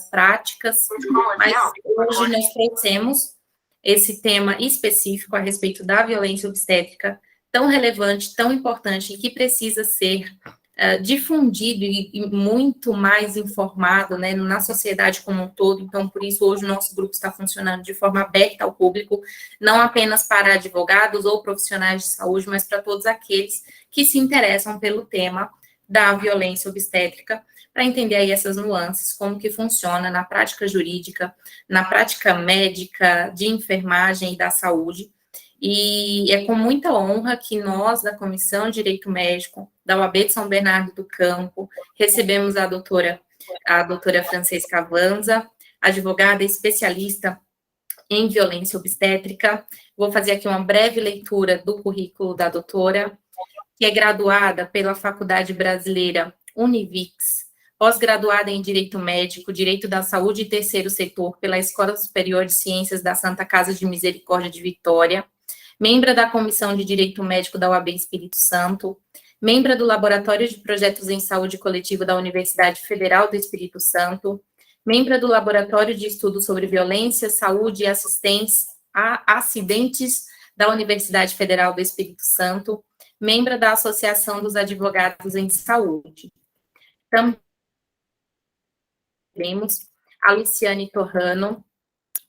práticas, mas hoje nós trouxemos esse tema específico a respeito da violência obstétrica, tão relevante, tão importante, e que precisa ser difundido e muito mais informado, né, na sociedade como um todo. Então, por isso, hoje o nosso grupo está funcionando de forma aberta ao público, não apenas para advogados ou profissionais de saúde, mas para todos aqueles que se interessam pelo tema da violência obstétrica, para entender aí essas nuances, como que funciona na prática jurídica, na prática médica, de enfermagem e da saúde. E é com muita honra que nós, da Comissão de Direito Médico, da UAB de São Bernardo do Campo, recebemos a doutora Francesca Avanza, advogada especialista em violência obstétrica. Vou fazer aqui uma breve leitura do currículo da doutora, que é graduada pela Faculdade Brasileira Univix, pós-graduada em Direito Médico, Direito da Saúde e Terceiro Setor pela Escola Superior de Ciências da Santa Casa de Misericórdia de Vitória, membro da Comissão de Direito Médico da UAB Espírito Santo, membro do Laboratório de Projetos em Saúde Coletiva da Universidade Federal do Espírito Santo, membro do Laboratório de Estudos sobre Violência, Saúde e Assistência a Acidentes da Universidade Federal do Espírito Santo, membro da Associação dos Advogados em Saúde. Também temos a Luciane Torrano,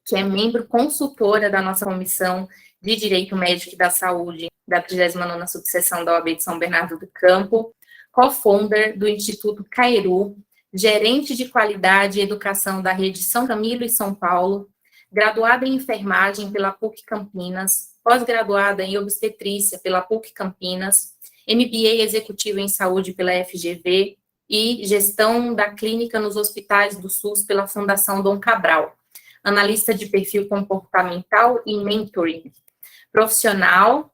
que é membro consultora da nossa Comissão de Direito Médico e da Saúde, da 39ª Subseção da OAB de São Bernardo do Campo, co-founder do Instituto Cairu, gerente de qualidade e educação da rede São Camilo e São Paulo, graduada em enfermagem pela PUC Campinas, pós-graduada em obstetrícia pela PUC Campinas, MBA executivo em saúde pela FGV e gestão da clínica nos hospitais do SUS pela Fundação Dom Cabral, analista de perfil comportamental e mentoring, profissional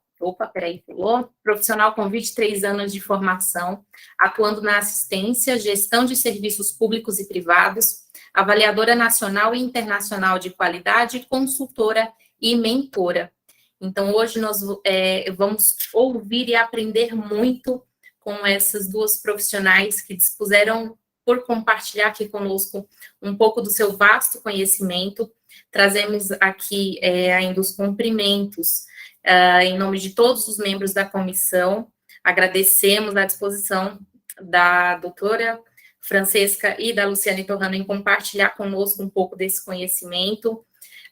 com 23 anos de formação, atuando na assistência, gestão de serviços públicos e privados, avaliadora nacional e internacional de qualidade, consultora e mentora. Então, hoje nós vamos ouvir e aprender muito com essas duas profissionais que dispuseram por compartilhar aqui conosco um pouco do seu vasto conhecimento. Trazemos aqui ainda os cumprimentos em nome de todos os membros da comissão. Agradecemos a disposição da doutora Francesca e da Luciane Torrano em compartilhar conosco um pouco desse conhecimento.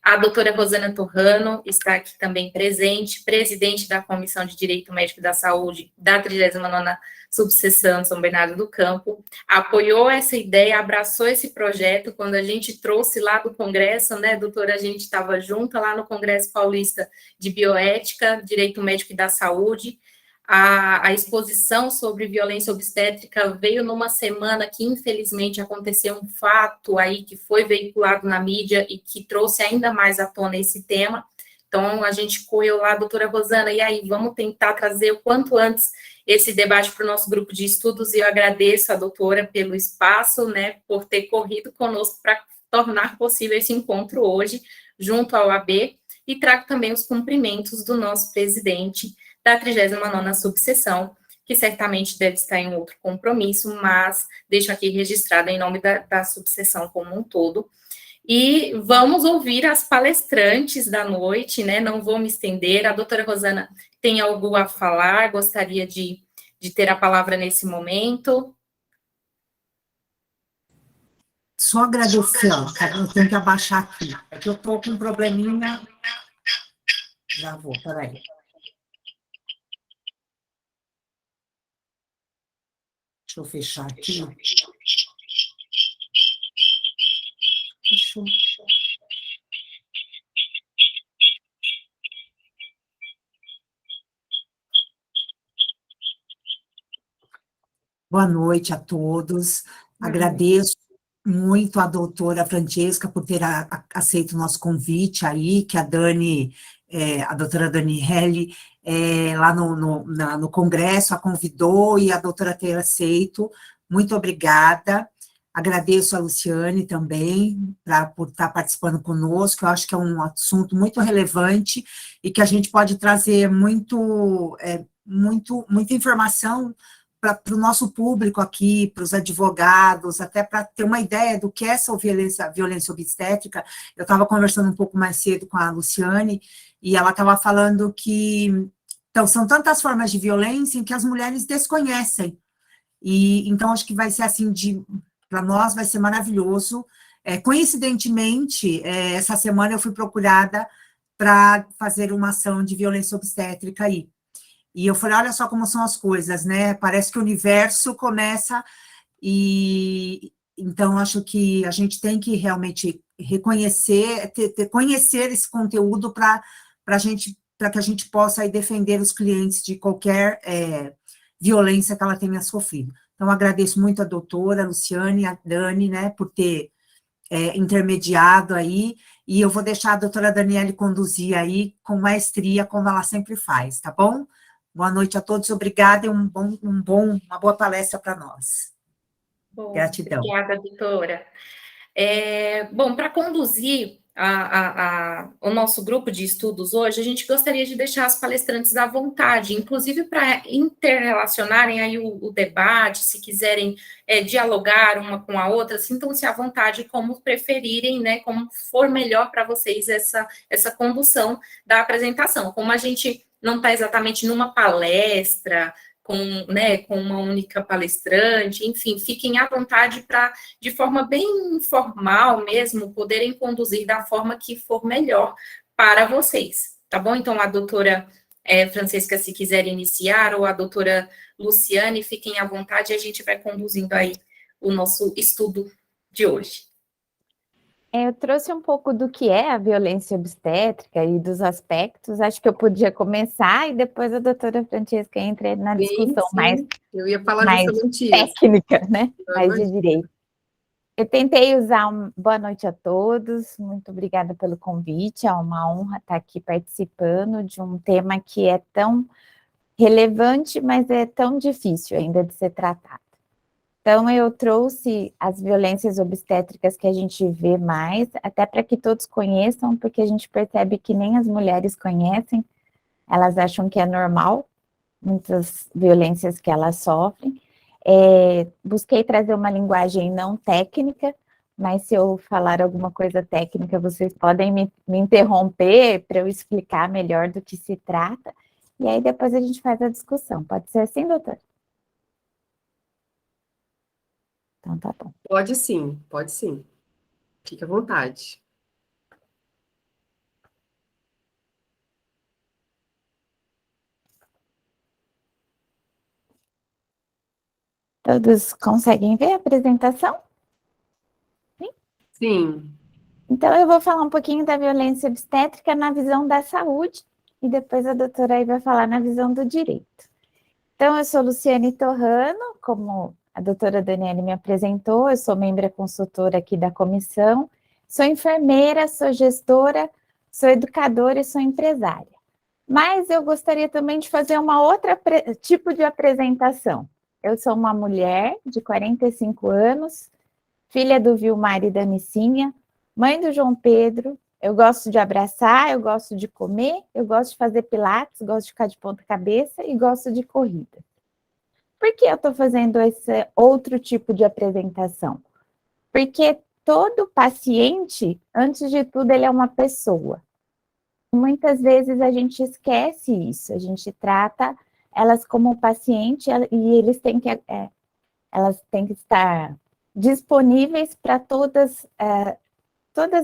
A doutora Rosana Torrano está aqui também presente, presidente da Comissão de Direito Médico e da Saúde da 39ª Subseção de São Bernardo do Campo, apoiou essa ideia, abraçou esse projeto quando a gente trouxe lá do Congresso, né, doutora, a gente estava junto lá no Congresso Paulista de Bioética, Direito Médico e da Saúde. A exposição sobre violência obstétrica veio numa semana que, infelizmente, aconteceu um fato aí que foi veiculado na mídia e que trouxe ainda mais à tona esse tema. Então, a gente correu lá, doutora Rosana, e aí, vamos tentar trazer o quanto antes esse debate para o nosso grupo de estudos, e eu agradeço a doutora pelo espaço, né, por ter corrido conosco para tornar possível esse encontro hoje, junto ao AB, e trago também os cumprimentos do nosso presidente da 39ª Subseção, que certamente deve estar em outro compromisso, mas deixo aqui registrado em nome da subseção como um todo. E vamos ouvir as palestrantes da noite, né? Não vou me estender. A doutora Rosana tem algo a falar, gostaria de ter a palavra nesse momento. Só agradecer, eu tenho que abaixar aqui, é que eu estou com um probleminha. Já vou, peraí. Deixa eu fechar aqui. Boa noite a todos. Agradeço muito a doutora Francesca por ter aceito o nosso convite aí, que a doutora Daniele, lá no Congresso, a convidou e a doutora ter aceito. Muito obrigada. Agradeço a Luciane também por estar participando conosco. Eu acho que é um assunto muito relevante e que a gente pode trazer muita informação para o nosso público aqui, para os advogados, até para ter uma ideia do que é essa violência obstétrica. Eu estava conversando um pouco mais cedo com a Luciane, e ela estava falando que então, são tantas formas de violência em que as mulheres desconhecem. E então, acho que vai ser assim, para nós vai ser maravilhoso. Coincidentemente, essa semana eu fui procurada para fazer uma ação de violência obstétrica aí. E eu falei, olha só como são as coisas, né? Parece que o universo começa e então acho que a gente tem que realmente reconhecer, conhecer esse conteúdo para que a gente possa aí defender os clientes de qualquer violência que ela tenha sofrido. Então, agradeço muito a doutora Luciane, a Dani, né, por ter intermediado aí, e eu vou deixar a doutora Daniele conduzir aí com maestria, como ela sempre faz, tá bom? Boa noite a todos, obrigada e uma boa palestra para nós. Bom, Gratidão. obrigada, doutora. Bom, para conduzir o nosso grupo de estudos hoje, a gente gostaria de deixar as palestrantes à vontade, inclusive para interrelacionarem aí o debate, se quiserem dialogar uma com a outra, sintam-se à vontade como preferirem, né, como for melhor para vocês essa condução da apresentação. Como a gente não está exatamente numa palestra, com uma única palestrante, enfim, fiquem à vontade para, de forma bem informal mesmo, poderem conduzir da forma que for melhor para vocês, tá bom? Então, a doutora Francesca, se quiser iniciar, ou a doutora Luciane, fiquem à vontade e a gente vai conduzindo aí o nosso estudo de hoje. Eu trouxe um pouco do que é a violência obstétrica e dos aspectos. Acho que eu podia começar e depois a doutora Francesca entra na discussão mais, eu ia falar mais técnica, né? Mais de direito. Eu tentei usar boa noite a todos, muito obrigada pelo convite, é uma honra estar aqui participando de um tema que é tão relevante, mas é tão difícil ainda de ser tratado. Então, eu trouxe as violências obstétricas que a gente vê mais, até para que todos conheçam, porque a gente percebe que nem as mulheres conhecem, elas acham que é normal, muitas violências que elas sofrem. Busquei trazer uma linguagem não técnica, mas se eu falar alguma coisa técnica, vocês podem me interromper para eu explicar melhor do que se trata, e aí depois a gente faz a discussão. Pode ser assim, doutora? Então, tá bom. Pode sim, pode sim. Fique à vontade. Todos conseguem ver a apresentação? Sim? Sim. Então, eu vou falar um pouquinho da violência obstétrica na visão da saúde, e depois a doutora aí vai falar na visão do direito. Então, eu sou Luciane Torrano, como a doutora Daniele me apresentou, eu sou membro consultora aqui da comissão, sou enfermeira, sou gestora, sou educadora e sou empresária. Mas eu gostaria também de fazer uma outra tipo de apresentação. Eu sou uma mulher de 45 anos, filha do Vilmar e da Nicinha, mãe do João Pedro, eu gosto de abraçar, eu gosto de comer, eu gosto de fazer pilates, gosto de ficar de ponta cabeça e gosto de corrida. Por que eu estou fazendo esse outro tipo de apresentação? Porque todo paciente, antes de tudo, ele é uma pessoa. Muitas vezes a gente esquece isso, a gente trata elas como paciente e elas têm que estar disponíveis para todas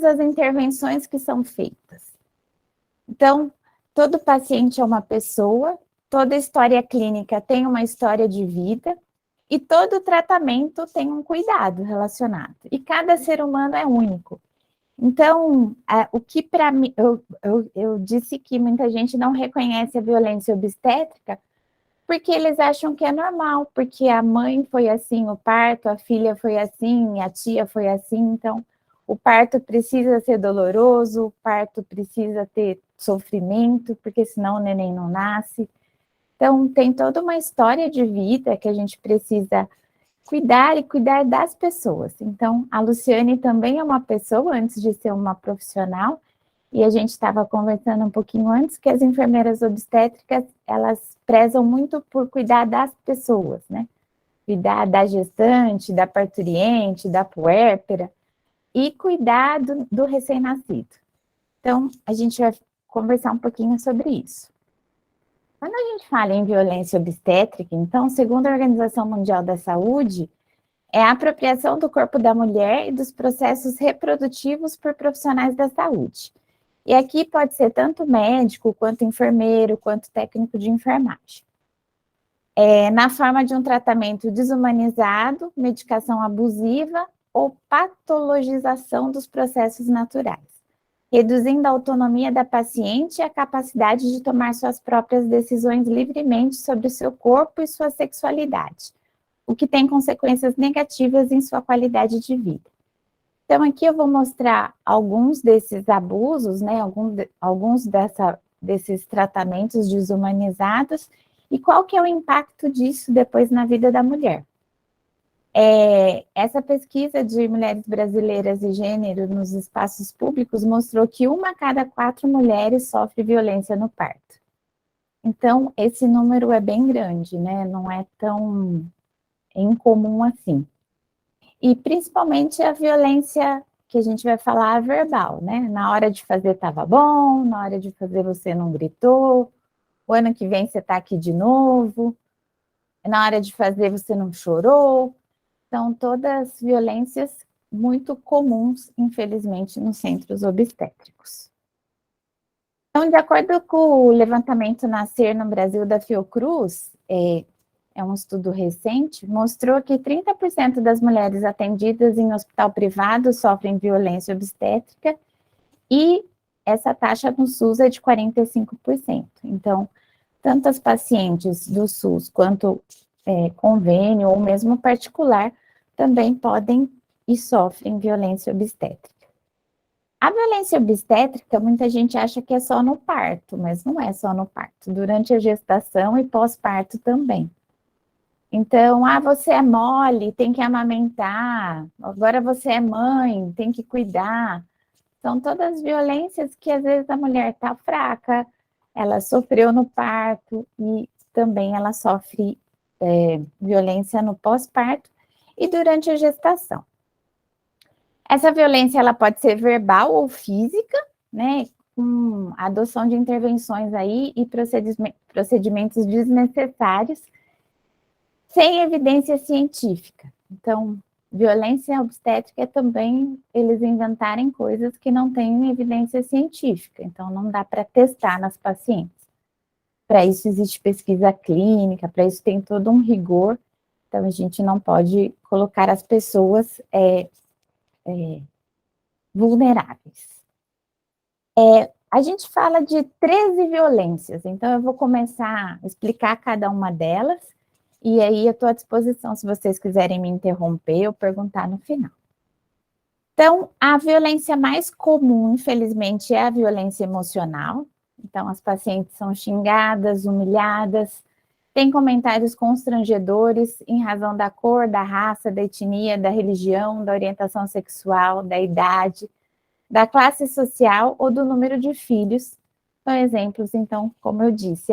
as intervenções que são feitas. Então, todo paciente é uma pessoa, toda história clínica tem uma história de vida e todo tratamento tem um cuidado relacionado. E cada ser humano é único. Então, o que para mim, eu disse que muita gente não reconhece a violência obstétrica porque eles acham que é normal, porque a mãe foi assim, o parto, a filha foi assim, a tia foi assim, então o parto precisa ser doloroso, o parto precisa ter sofrimento, porque senão o neném não nasce. Então, tem toda uma história de vida que a gente precisa cuidar e cuidar das pessoas. Então, a Luciane também é uma pessoa, antes de ser uma profissional, E a gente estava conversando um pouquinho antes que as enfermeiras obstétricas, elas prezam muito por cuidar das pessoas, né? Cuidar da gestante, da parturiente, da puérpera e cuidar do recém-nascido. Então, a gente vai conversar um pouquinho sobre isso. Quando a gente fala em violência obstétrica, então, segundo a Organização Mundial da Saúde, é a apropriação do corpo da mulher e dos processos reprodutivos por profissionais da saúde. E aqui pode ser tanto médico, quanto enfermeiro, quanto técnico de enfermagem. Na forma de um tratamento desumanizado, medicação abusiva ou patologização dos processos naturais, reduzindo a autonomia da paciente e a capacidade de tomar suas próprias decisões livremente sobre o seu corpo e sua sexualidade, o que tem consequências negativas em sua qualidade de vida. Então, aqui eu vou mostrar alguns desses abusos, né, alguns desses tratamentos desumanizados e qual que é o impacto disso depois na vida da mulher. Essa pesquisa de mulheres brasileiras e gênero nos espaços públicos mostrou que 1 a cada 4 mulheres sofre violência no parto. Então, esse número é bem grande, né? Não é tão incomum assim. E principalmente a violência que a gente vai falar verbal, né? Na hora de fazer estava bom, na hora de fazer você não gritou, o ano que vem você está aqui de novo, na hora de fazer você não chorou. São todas violências muito comuns, infelizmente, nos centros obstétricos. Então, de acordo com o levantamento Nascer no Brasil da Fiocruz, é um estudo recente, mostrou que 30% das mulheres atendidas em hospital privado sofrem violência obstétrica e essa taxa no SUS é de 45%. Então, tanto as pacientes do SUS quanto convênio ou mesmo particular também podem e sofrem violência obstétrica. A violência obstétrica, muita gente acha que é só no parto, mas não é só no parto, durante a gestação e pós-parto também. Então, você é mole, tem que amamentar, agora você é mãe, tem que cuidar. São todas violências que às vezes a mulher está fraca, ela sofreu no parto e também ela sofre violência no pós-parto e durante a gestação. Essa violência ela pode ser verbal ou física, né, com a adoção de intervenções aí e procedimentos desnecessários, sem evidência científica. Então, violência obstétrica é também eles inventarem coisas que não têm evidência científica, então não dá para testar nas pacientes. Para isso existe pesquisa clínica, para isso tem todo um rigor, então a gente não pode colocar as pessoas vulneráveis. A gente fala de 13 violências, então eu vou começar a explicar cada uma delas, e aí eu estou à disposição se vocês quiserem me interromper ou perguntar no final. Então, a violência mais comum, infelizmente, é a violência emocional. Então, as pacientes são xingadas, humilhadas, têm comentários constrangedores em razão da cor, da raça, da etnia, da religião, da orientação sexual, da idade, da classe social ou do número de filhos. São exemplos, então, como eu disse,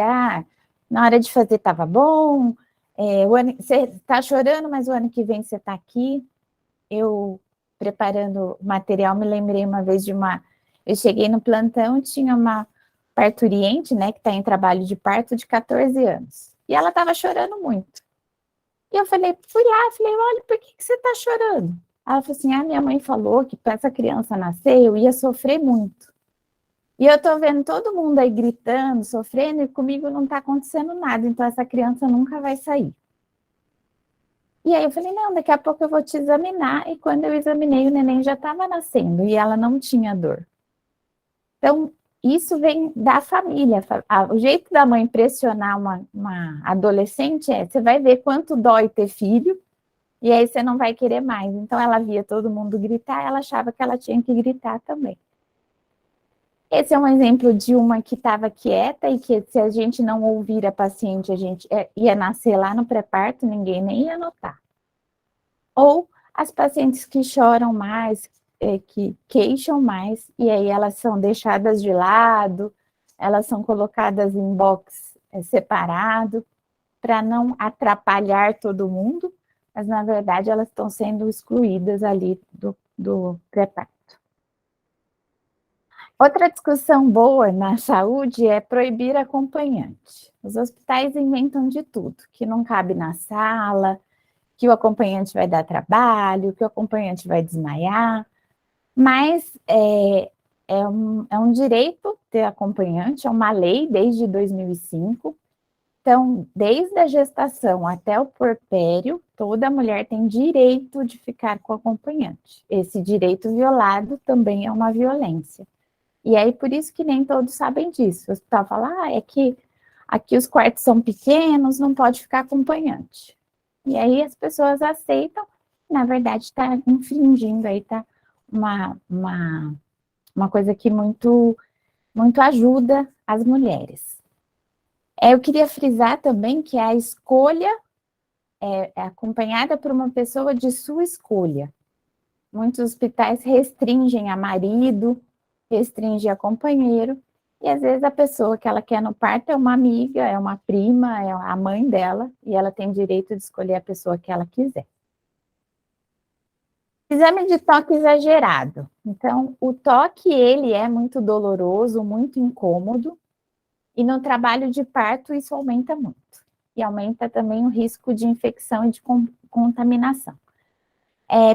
na hora de fazer estava bom, você está chorando, mas o ano que vem você está aqui. Eu, preparando o material, me lembrei uma vez eu cheguei no plantão, tinha uma parturiente, né, que está em trabalho de parto de 14 anos. E ela estava chorando muito. E eu fui lá, olha, por que você está chorando? Ela falou assim, minha mãe falou que para essa criança nascer, eu ia sofrer muito. E eu estou vendo todo mundo aí gritando, sofrendo, e comigo não está acontecendo nada, então essa criança nunca vai sair. E aí eu falei, não, daqui a pouco eu vou te examinar, e quando eu examinei, o neném já estava nascendo, e ela não tinha dor. Então, isso vem da família. O jeito da mãe pressionar uma adolescente você vai ver quanto dói ter filho, e aí você não vai querer mais. Então, ela via todo mundo gritar, ela achava que ela tinha que gritar também. Esse é um exemplo de uma que estava quieta e que se a gente não ouvir a paciente, a gente ia nascer lá no pré-parto, ninguém nem ia notar. Ou as pacientes que choram mais, que queixam mais, e aí elas são deixadas de lado, elas são colocadas em box separado, para não atrapalhar todo mundo, mas na verdade elas estão sendo excluídas ali do pré-parto. Outra discussão boa na saúde é proibir acompanhante. Os hospitais inventam de tudo, que não cabe na sala, que o acompanhante vai dar trabalho, que o acompanhante vai desmaiar, mas é um direito ter acompanhante, é uma lei desde 2005. Então, desde a gestação até o puerpério, toda mulher tem direito de ficar com o acompanhante. Esse direito violado também é uma violência. E aí, por isso que nem todos sabem disso. O hospital fala, é que aqui os quartos são pequenos, não pode ficar acompanhante. E aí as pessoas aceitam, na verdade está infringindo, aí está uma coisa que muito ajuda as mulheres. Eu queria frisar também que a escolha é acompanhada por uma pessoa de sua escolha. Muitos hospitais restringem a marido, restringem a companheiro, e às vezes a pessoa que ela quer no parto é uma amiga, é uma prima, é a mãe dela, e ela tem direito de escolher a pessoa que ela quiser. Exame de toque exagerado. Então, o toque, ele é muito doloroso, muito incômodo, e no trabalho de parto isso aumenta muito. E aumenta também o risco de infecção e de contaminação.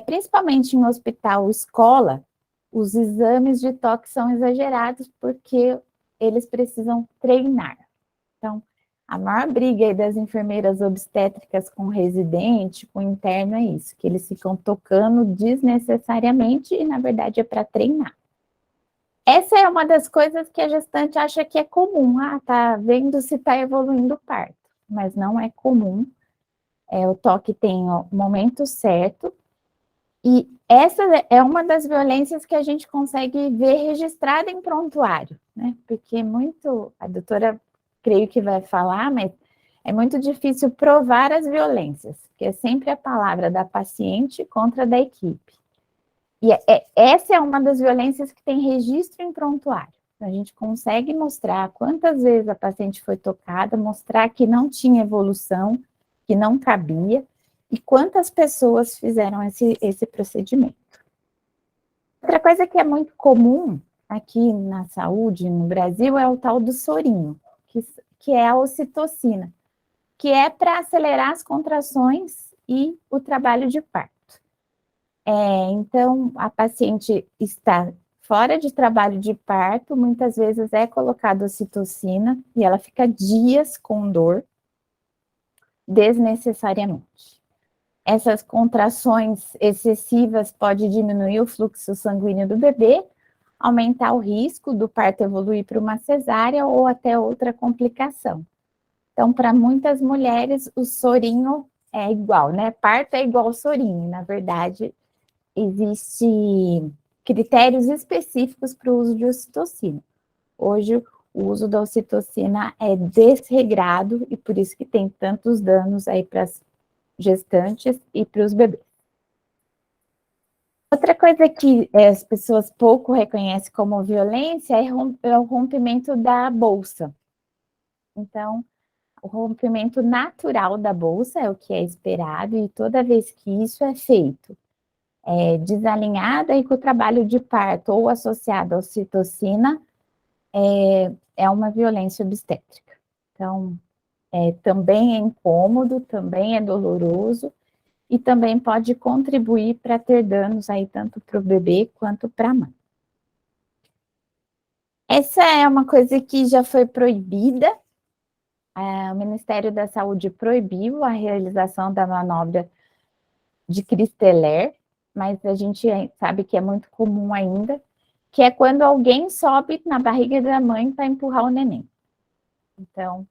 Principalmente em hospital escola, os exames de toque são exagerados porque eles precisam treinar. Então, a maior briga aí das enfermeiras obstétricas com residente, com interno, é isso, que eles ficam tocando desnecessariamente e, na verdade, é para treinar. Essa é uma das coisas que a gestante acha que é comum. Tá vendo se está evoluindo o parto. Mas não é comum. O toque tem o momento certo. E essa é uma das violências que a gente consegue ver registrada em prontuário, né? Porque a doutora, creio que vai falar, mas é muito difícil provar as violências, porque é sempre a palavra da paciente contra a da equipe. E essa é uma das violências que tem registro em prontuário. A gente consegue mostrar quantas vezes a paciente foi tocada, mostrar que não tinha evolução, que não cabia, e quantas pessoas fizeram esse procedimento. Outra coisa que é muito comum aqui na saúde, no Brasil, é o tal do sorinho, que é a ocitocina, que é para acelerar as contrações e o trabalho de parto. Então, a paciente está fora de trabalho de parto, muitas vezes é colocada ocitocina e ela fica dias com dor, desnecessariamente. Essas contrações excessivas podem diminuir o fluxo sanguíneo do bebê, aumentar o risco do parto evoluir para uma cesárea ou até outra complicação. Então, para muitas mulheres, o sorinho é igual, né? Parto é igual ao sorinho. Na verdade, existem critérios específicos para o uso de ocitocina. Hoje, o uso da ocitocina é desregrado e por isso que tem tantos danos aí para as gestantes e para os bebês. Outra coisa que as pessoas pouco reconhecem como violência é o rompimento da bolsa. Então, o rompimento natural da bolsa é o que é esperado e toda vez que isso é feito, desalinhado aí com o trabalho de parto ou associado à ocitocina, é uma violência obstétrica. Então, também é incômodo, também é doloroso e também pode contribuir para ter danos aí tanto para o bebê quanto para a mãe. Essa é uma coisa que já foi proibida. O Ministério da Saúde proibiu a realização da manobra de Christeler, mas a gente sabe que é muito comum ainda, que é quando alguém sobe na barriga da mãe para empurrar o neném. Então,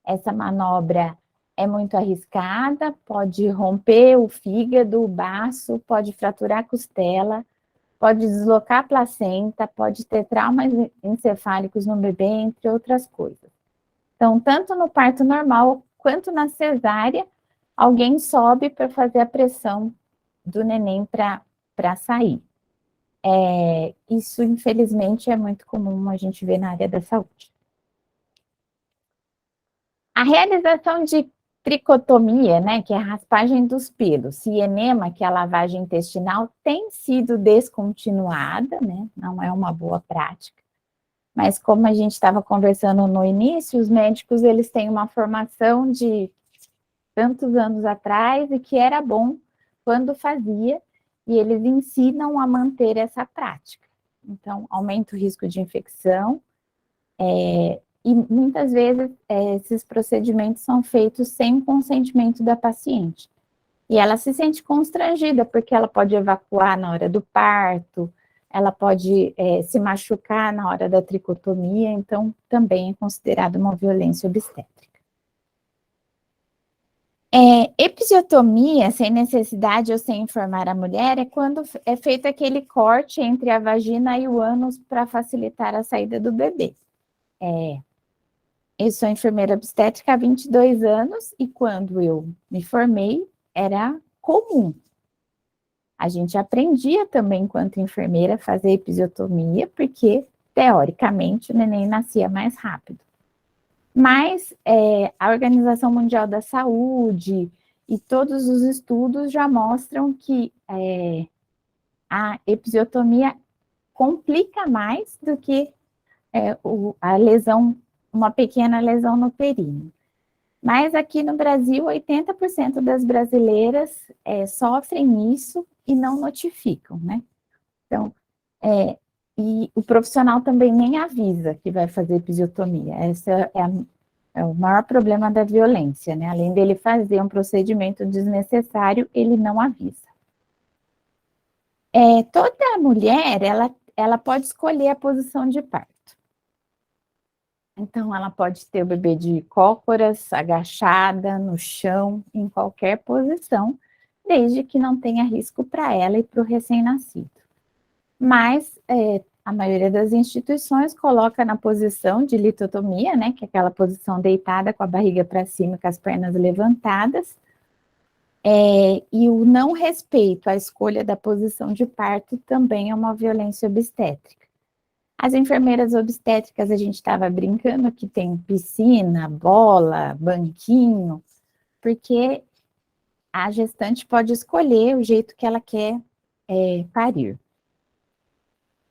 essa manobra é muito arriscada, pode romper o fígado, o baço, pode fraturar a costela, pode deslocar a placenta, pode ter traumas encefálicos no bebê, entre outras coisas. Então, tanto no parto normal quanto na cesárea, alguém sobe para fazer a pressão do neném para sair. Isso, infelizmente, é muito comum a gente ver na área da saúde. A realização de tricotomia, né, que é a raspagem dos pelos, e enema, que é a lavagem intestinal, tem sido descontinuada, né, não é uma boa prática. Mas como a gente estava conversando no início, os médicos, eles têm uma formação de tantos anos atrás e que era bom quando fazia, e eles ensinam a manter essa prática. Então, aumenta o risco de infecção, e muitas vezes esses procedimentos são feitos sem consentimento da paciente. E ela se sente constrangida, porque ela pode evacuar na hora do parto, ela pode se machucar na hora da tricotomia, então também é considerado uma violência obstétrica. Episiotomia, sem necessidade ou sem informar a mulher, é quando é feito aquele corte entre a vagina e o ânus para facilitar a saída do bebê. Eu sou enfermeira obstétrica há 22 anos e quando eu me formei, era comum. A gente aprendia também, enquanto enfermeira, a fazer episiotomia, porque, teoricamente, o neném nascia mais rápido. Mas a Organização Mundial da Saúde e todos os estudos já mostram que a episiotomia complica mais do que a lesão, uma pequena lesão no períneo. Mas aqui no Brasil, 80% das brasileiras sofrem isso e não notificam, né? Então, e o profissional também nem avisa que vai fazer episiotomia. Esse é o maior problema da violência, né? Além dele fazer um procedimento desnecessário, ele não avisa. Toda mulher, ela pode escolher a posição de parto. Então, ela pode ter o bebê de cócoras, agachada, no chão, em qualquer posição, desde que não tenha risco para ela e para o recém-nascido. Mas a maioria das instituições coloca na posição de litotomia, né, que é aquela posição deitada com a barriga para cima e com as pernas levantadas, e o não respeito à escolha da posição de parto também é uma violência obstétrica. As enfermeiras obstétricas, a gente estava brincando que tem piscina, bola, banquinho, porque a gestante pode escolher o jeito que ela quer parir.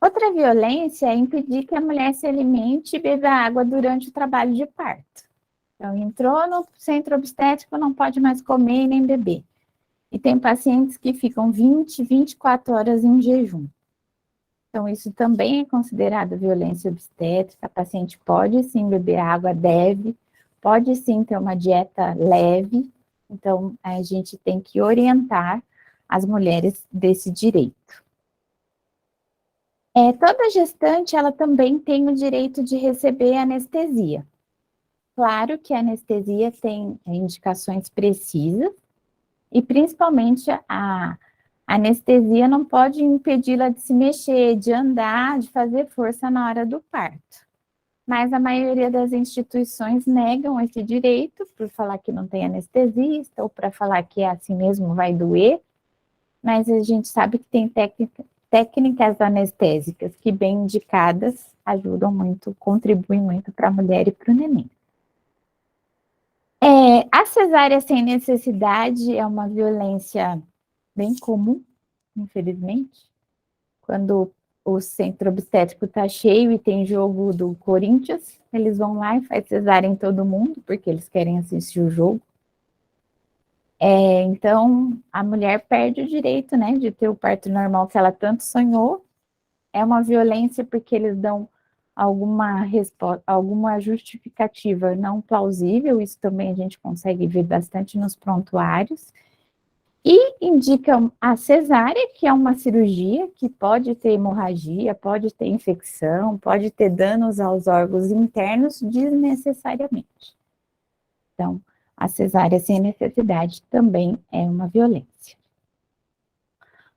Outra violência é impedir que a mulher se alimente e beba água durante o trabalho de parto. Então, entrou no centro obstétrico, não pode mais comer e nem beber. E tem pacientes que ficam 20, 24 horas em jejum. Então, isso também é considerado violência obstétrica. A paciente pode sim beber água, pode sim ter uma dieta leve. Então, a gente tem que orientar as mulheres desse direito. Toda gestante, ela também tem o direito de receber anestesia. Claro que a anestesia tem indicações precisas, e principalmente a anestesia não pode impedi-la de se mexer, de andar, de fazer força na hora do parto. Mas a maioria das instituições negam esse direito por falar que não tem anestesista ou para falar que é assim mesmo, vai doer. Mas a gente sabe que tem técnicas anestésicas que, bem indicadas, ajudam muito, contribuem muito para a mulher e para o neném. A cesárea sem necessidade é uma violência bem comum, infelizmente. Quando o centro obstétrico está cheio e tem jogo do Corinthians, eles vão lá e fazem cesárea em todo mundo, porque eles querem assistir o jogo. Então, a mulher perde o direito, né, de ter o parto normal que ela tanto sonhou. É uma violência porque eles dão alguma justificativa não plausível, isso também a gente consegue ver bastante nos prontuários. E indicam a cesárea, que é uma cirurgia que pode ter hemorragia, pode ter infecção, pode ter danos aos órgãos internos desnecessariamente. Então, a cesárea sem necessidade também é uma violência.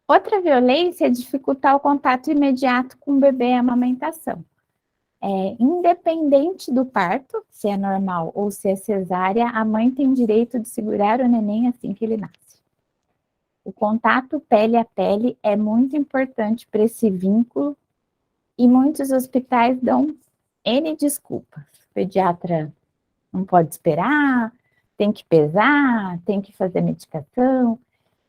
Outra violência é dificultar o contato imediato com o bebê e a amamentação. Independente do parto, se é normal ou se é cesárea, a mãe tem direito de segurar o neném assim que ele nasce. o contato pele a pele é muito importante para esse vínculo e muitos hospitais dão N desculpas. O pediatra não pode esperar, tem que pesar, tem que fazer medicação,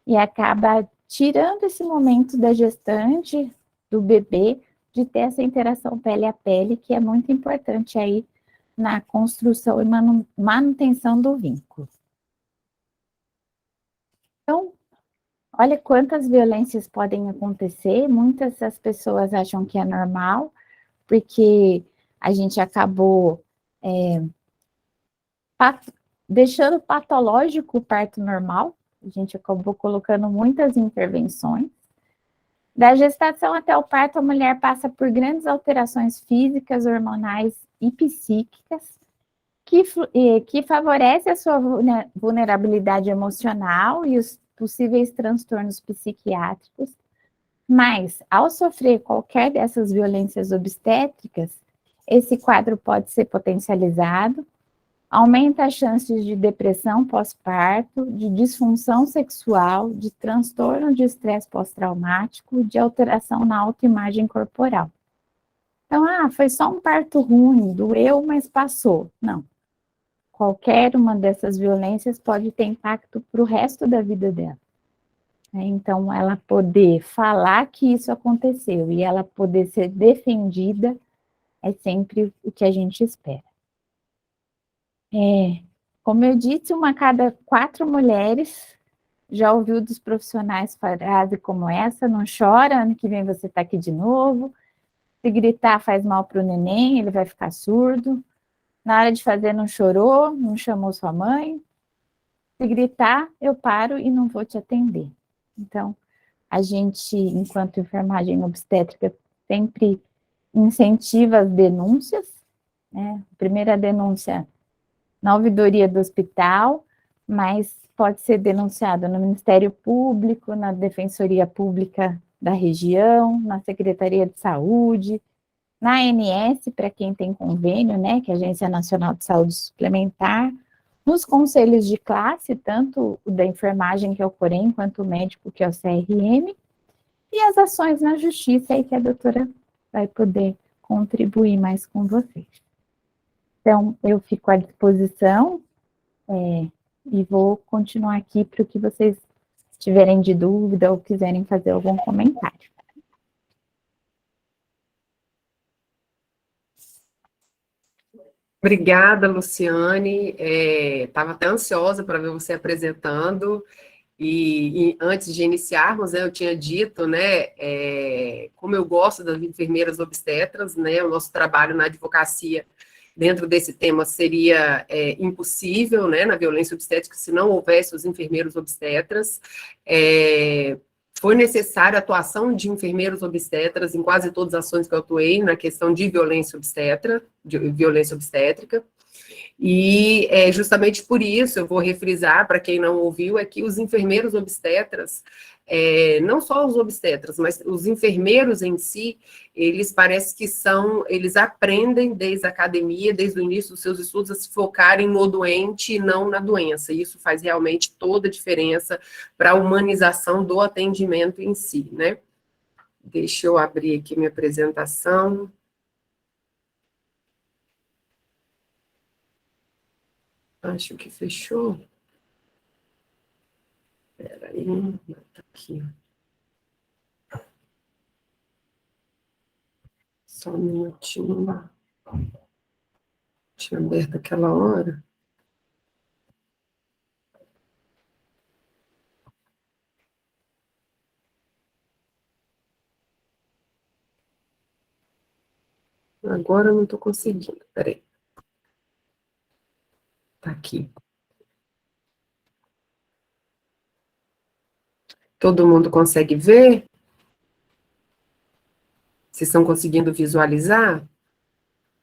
e acaba tirando esse momento da gestante, do bebê, de ter essa interação pele a pele, que é muito importante aí na construção e manutenção do vínculo. Então, olha quantas violências podem acontecer, muitas das pessoas acham que é normal, porque a gente acabou deixando patológico o parto normal, a gente acabou colocando muitas intervenções. Da gestação até o parto, a mulher passa por grandes alterações físicas, hormonais e psíquicas, que favorece a sua vulnerabilidade emocional e os possíveis transtornos psiquiátricos. Mas, ao sofrer qualquer dessas violências obstétricas, esse quadro pode ser potencializado, aumenta as chances de depressão pós-parto, de disfunção sexual, de transtorno de estresse pós-traumático, de alteração na autoimagem corporal. Então, foi só um parto ruim, doeu, mas passou. Não. Qualquer uma dessas violências pode ter impacto para o resto da vida dela. Então, ela poder falar que isso aconteceu e ela poder ser defendida é sempre o que a gente espera. Como eu disse, uma a cada 4 mulheres já ouviu dos profissionais frase como essa: não chora, ano que vem você está aqui de novo. Se gritar faz mal para o neném, ele vai ficar surdo. Na hora de fazer não chorou, não chamou sua mãe. Se gritar, eu paro e não vou te atender. Então, a gente, enquanto enfermagem obstétrica, sempre incentiva as denúncias, né? A primeira denúncia na ouvidoria do hospital, mas pode ser denunciado no Ministério Público, na Defensoria Pública da região, na Secretaria de Saúde, na ANS, para quem tem convênio, né, que é a Agência Nacional de Saúde Suplementar, nos conselhos de classe, tanto o da enfermagem, que é o COREM, quanto o médico, que é o CRM, e as ações na justiça, aí que a doutora vai poder contribuir mais com vocês. Então, eu fico à disposição e vou continuar aqui para o que vocês tiverem de dúvida ou quiserem fazer algum comentário. Obrigada, Luciane. Estava até ansiosa para ver você apresentando. E antes de iniciarmos, eu tinha dito, né, como eu gosto das enfermeiras obstetras, né, o nosso trabalho na advocacia dentro desse tema seria impossível, né, na violência obstétrica, se não houvesse os enfermeiros obstetras. Foi necessária a atuação de enfermeiros obstetras em quase todas as ações que eu atuei na questão de violência obstétrica. E justamente por isso, eu vou refrisar, para quem não ouviu, é que os enfermeiros obstetras, não só os obstetras, mas os enfermeiros em si, eles parece que eles aprendem desde a academia, desde o início dos seus estudos, a se focarem no doente e não na doença. E isso faz realmente toda a diferença para a humanização do atendimento em si, né? Deixa eu abrir aqui minha apresentação. Acho que fechou. Espera aí, tá aqui. Só um minutinho. Tinha aberto aquela hora. Agora eu não estou conseguindo. Peraí. Tá aqui. Todo mundo consegue ver? Vocês estão conseguindo visualizar?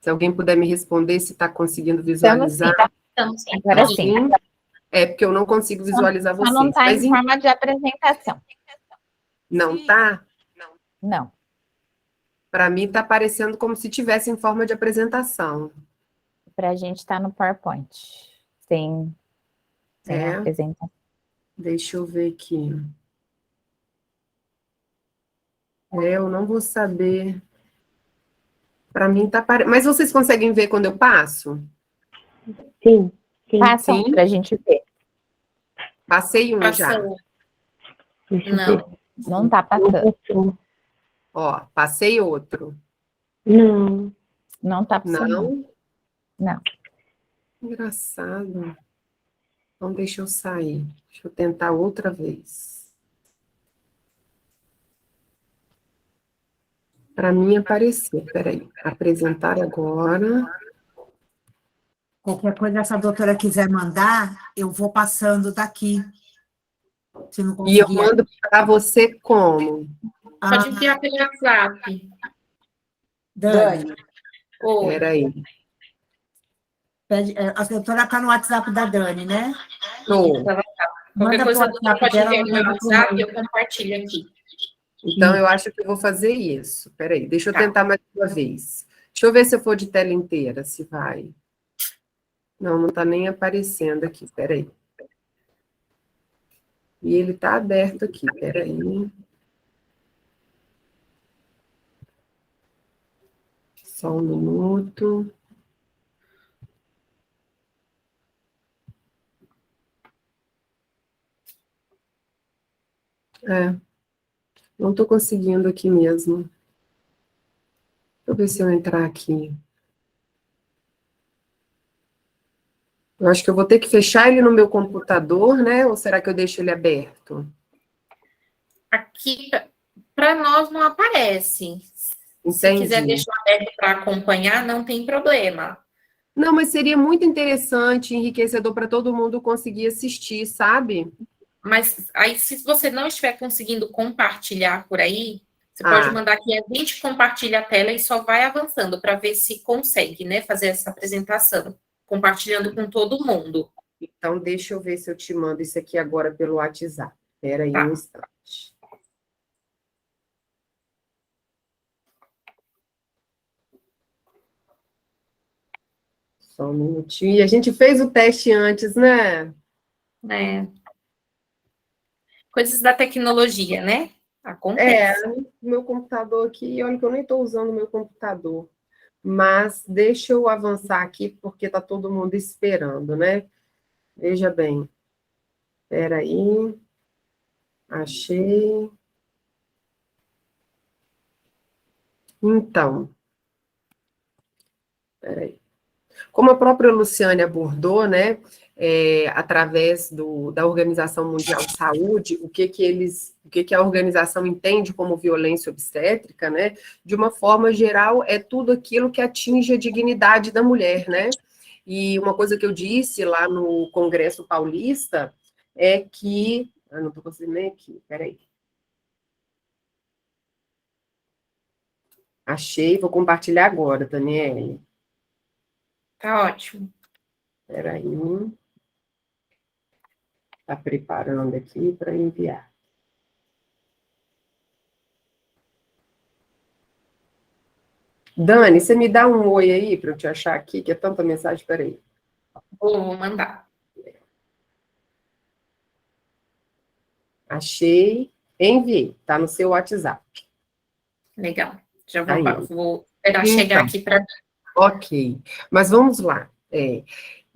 Se alguém puder me responder se está conseguindo visualizar. Estamos sim. Agora sim. Porque eu não consigo visualizar vocês. Só não está em forma de apresentação. Não está? Não. Para mim está aparecendo como se tivesse em forma de apresentação. Para a gente está no PowerPoint. Sem apresentação. Deixa eu ver aqui. Eu não vou saber. Para mim tá Mas vocês conseguem ver quando eu passo? Sim, sim. Passam Sim. para a gente ver. Passei um já. Passou. Deixa eu ver. Não. Não tá Não passando. passou. Ó, passei outro. Não. Não tá passando. Não? Não. Engraçado. Então, deixa eu sair. Deixa eu tentar outra vez. Para mim aparecer. Peraí. Apresentar agora. Qualquer coisa, se a doutora quiser mandar, eu vou passando daqui. Se não E eu conseguir. mando para você como? Pode Ah, enviar pelo WhatsApp. Dani, Ou, Peraí. a doutora está no WhatsApp da Dani, né? Tô. qualquer Manda coisa, pro a doutora WhatsApp pode dela, enviar no ela meu manda pro WhatsApp e meu. eu compartilho aqui. Então, eu acho que eu vou fazer isso. Peraí, deixa eu Tá. tentar mais uma vez. Deixa eu ver se eu for de tela inteira, se vai. Não, não está nem aparecendo aqui, peraí. E ele está aberto aqui, peraí. Só um minuto. Não estou conseguindo aqui mesmo. Deixa eu ver se eu entrar aqui. Eu acho que eu vou ter que fechar ele no meu computador, né? Ou será que eu deixo ele aberto? Aqui, para nós, não aparece. Se Entendi. quiser deixar aberto para acompanhar, não tem problema. Não, mas seria muito interessante, enriquecedor para todo mundo conseguir assistir, sabe? Mas aí, se você não estiver conseguindo compartilhar por aí, você Ah. pode mandar que a gente compartilhe a tela e só vai avançando para ver se consegue, né, fazer essa apresentação, compartilhando com todo mundo. Então, deixa eu ver se eu te mando isso aqui agora pelo WhatsApp. Espera aí Tá. um instante. Só um minutinho. E a gente fez o teste antes, né? É. Coisas da tecnologia, né? É, Acontece. meu computador aqui, olha que eu nem estou usando o meu computador. Mas deixa eu avançar aqui, porque está todo mundo esperando, né? Veja bem. Espera aí. Achei. Então. Espera aí. Como a própria Luciane abordou, né, através da Organização Mundial de Saúde, o que a organização entende como violência obstétrica, né, de uma forma geral, é tudo aquilo que atinge a dignidade da mulher, né, e uma coisa que eu disse lá no Congresso Paulista é que, não estou conseguindo nem aqui, peraí. Achei, vou compartilhar agora, Daniele. Tá ótimo. Espera aí. Está preparando aqui para enviar. Dani, você me dá um oi aí para eu te achar aqui, que é tanta mensagem, espera aí. Vou mandar. Achei, enviei, está no seu WhatsApp. Legal. Já Aí. vou esperar chegar Então. aqui para. Ok, mas vamos lá.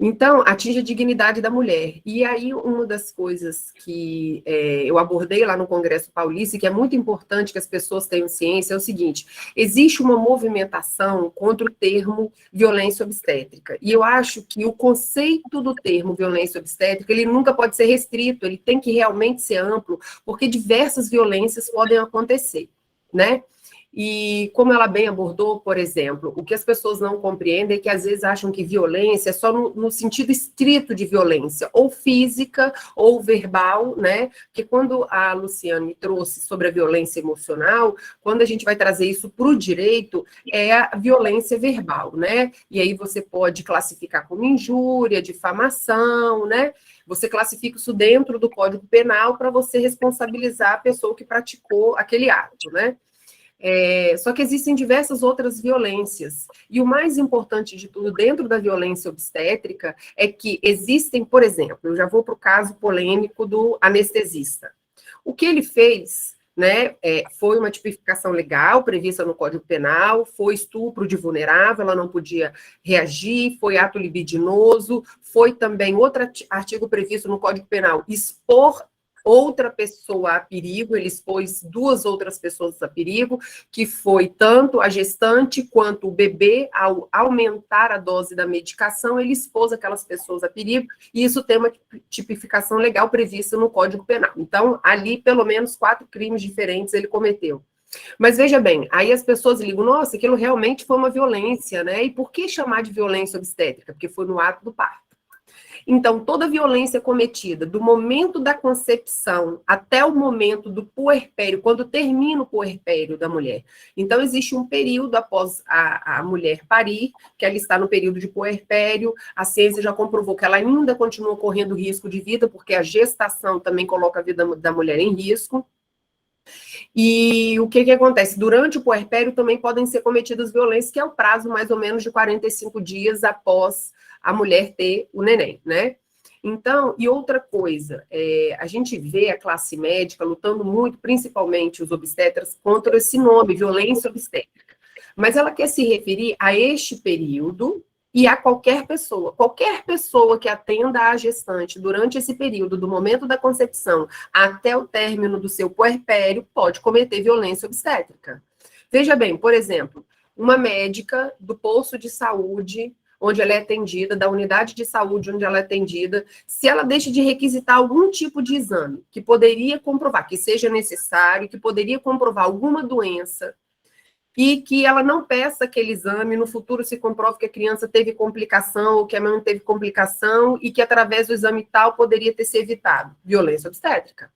Então, atinge a dignidade da mulher. E aí, uma das coisas que eu abordei lá no Congresso Paulista, e que é muito importante que as pessoas tenham ciência, é o seguinte: existe uma movimentação contra o termo violência obstétrica. E eu acho que o conceito do termo violência obstétrica, ele nunca pode ser restrito, ele tem que realmente ser amplo, porque diversas violências podem acontecer, né? E como ela bem abordou, por exemplo, o que as pessoas não compreendem é que às vezes acham que violência é só no sentido estrito de violência, ou física, ou verbal, né? Porque quando a Luciane trouxe sobre a violência emocional, quando a gente vai trazer isso para o direito, é a violência verbal, né? E aí você pode classificar como injúria, difamação, né? Você classifica isso dentro do Código Penal para você responsabilizar a pessoa que praticou aquele ato, né? Só que existem diversas outras violências. E o mais importante de tudo, dentro da violência obstétrica, é que existem, por exemplo, eu já vou para o caso polêmico do anestesista. O que ele fez, né? Foi uma tipificação legal prevista no Código Penal, foi estupro de vulnerável, ela não podia reagir, foi ato libidinoso, foi também outro artigo previsto no Código Penal, expor outra pessoa a perigo, ele expôs 2 outras pessoas a perigo, que foi tanto a gestante quanto o bebê, ao aumentar a dose da medicação, ele expôs aquelas pessoas a perigo, e isso tem uma tipificação legal prevista no Código Penal. Então, ali, pelo menos 4 crimes diferentes ele cometeu. Mas veja bem, aí as pessoas ligam, nossa, aquilo realmente foi uma violência, né? E por que chamar de violência obstétrica? Porque foi no ato do parto. Então, toda violência cometida do momento da concepção até o momento do puerpério, quando termina o puerpério da mulher. Então, existe um período após a mulher parir, que ela está no período de puerpério, a ciência já comprovou que ela ainda continua correndo risco de vida, porque a gestação também coloca a vida da mulher em risco. E o que acontece? Durante o puerpério também podem ser cometidas violências, que é o prazo mais ou menos de 45 dias após a mulher ter o neném, né? Então, e outra coisa, a gente vê a classe médica lutando muito, principalmente os obstetras, contra esse nome, violência obstétrica. Mas ela quer se referir a este período e a qualquer pessoa que atenda a gestante durante esse período, do momento da concepção até o término do seu puerpério, pode cometer violência obstétrica. Veja bem, por exemplo, uma médica do posto de saúde onde ela é atendida, da unidade de saúde onde ela é atendida, se ela deixa de requisitar algum tipo de exame que poderia comprovar, que seja necessário, que poderia comprovar alguma doença, e que ela não peça aquele exame, no futuro se comprove que a criança teve complicação, ou que a mãe teve complicação, e que através do exame tal poderia ter sido evitado. Violência obstétrica.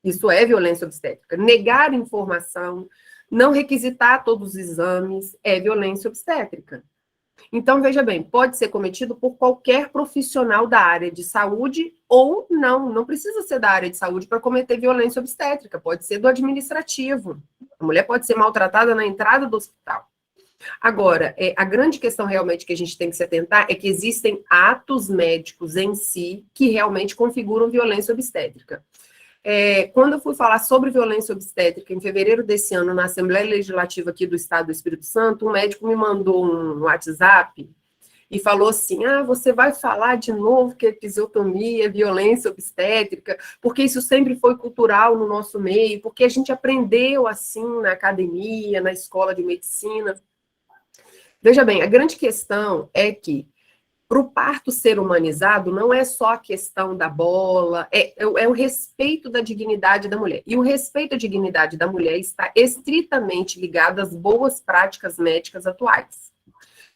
Isso é violência obstétrica. Negar informação, não requisitar todos os exames, é violência obstétrica. Então, veja bem, pode ser cometido por qualquer profissional da área de saúde ou não precisa ser da área de saúde para cometer violência obstétrica, pode ser do administrativo. A mulher pode ser maltratada na entrada do hospital. Agora, a grande questão realmente que a gente tem que se atentar é que existem atos médicos em si que realmente configuram violência obstétrica. Quando eu fui falar sobre violência obstétrica em fevereiro desse ano, na Assembleia Legislativa aqui do Estado do Espírito Santo, um médico me mandou um WhatsApp e falou assim, você vai falar de novo que episiotomia é violência obstétrica, porque isso sempre foi cultural no nosso meio, porque a gente aprendeu assim na academia, na escola de medicina. Veja bem, a grande questão é que para o parto ser humanizado, não é só a questão da bola, é o respeito da dignidade da mulher. E o respeito à dignidade da mulher está estritamente ligado às boas práticas médicas atuais.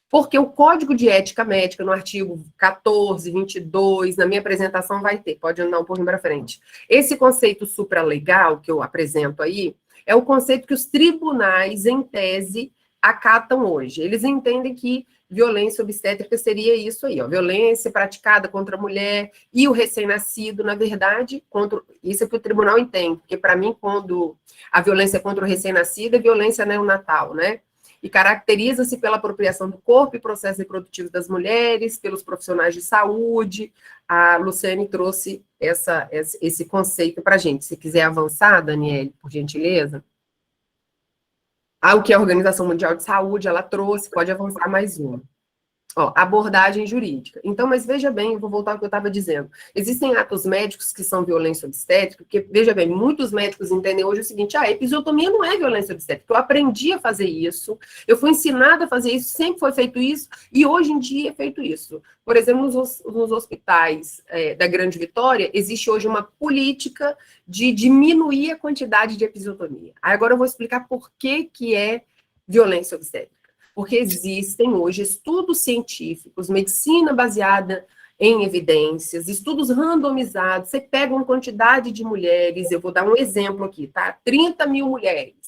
Porque o Código de Ética Médica, no artigo 14, 22, na minha apresentação vai ter, pode andar um pouquinho para frente. Esse conceito supralegal que eu apresento aí, é o conceito que os tribunais, em tese, acatam hoje. Eles entendem que violência obstétrica seria isso aí, violência praticada contra a mulher e o recém-nascido, na verdade, isso é que o tribunal entende, porque para mim, quando a violência contra o recém-nascido é violência neonatal, né? E caracteriza-se pela apropriação do corpo e processo reprodutivo das mulheres, pelos profissionais de saúde. A Luciane trouxe esse conceito para a gente. Se quiser avançar, Daniele, por gentileza. O que a Organização Mundial de Saúde, ela trouxe, pode avançar mais uma. Abordagem jurídica. Então, mas veja bem, eu vou voltar ao que eu estava dizendo. Existem atos médicos que são violência obstétrica, porque, veja bem, muitos médicos entendem hoje o seguinte, a episiotomia não é violência obstétrica, eu aprendi a fazer isso, eu fui ensinada a fazer isso, sempre foi feito isso, e hoje em dia é feito isso. Por exemplo, nos hospitais da Grande Vitória, existe hoje uma política de diminuir a quantidade de episiotomia. Agora eu vou explicar por que é violência obstétrica. Porque existem hoje estudos científicos, medicina baseada em evidências, estudos randomizados, você pega uma quantidade de mulheres, eu vou dar um exemplo aqui, tá? 30 mil mulheres.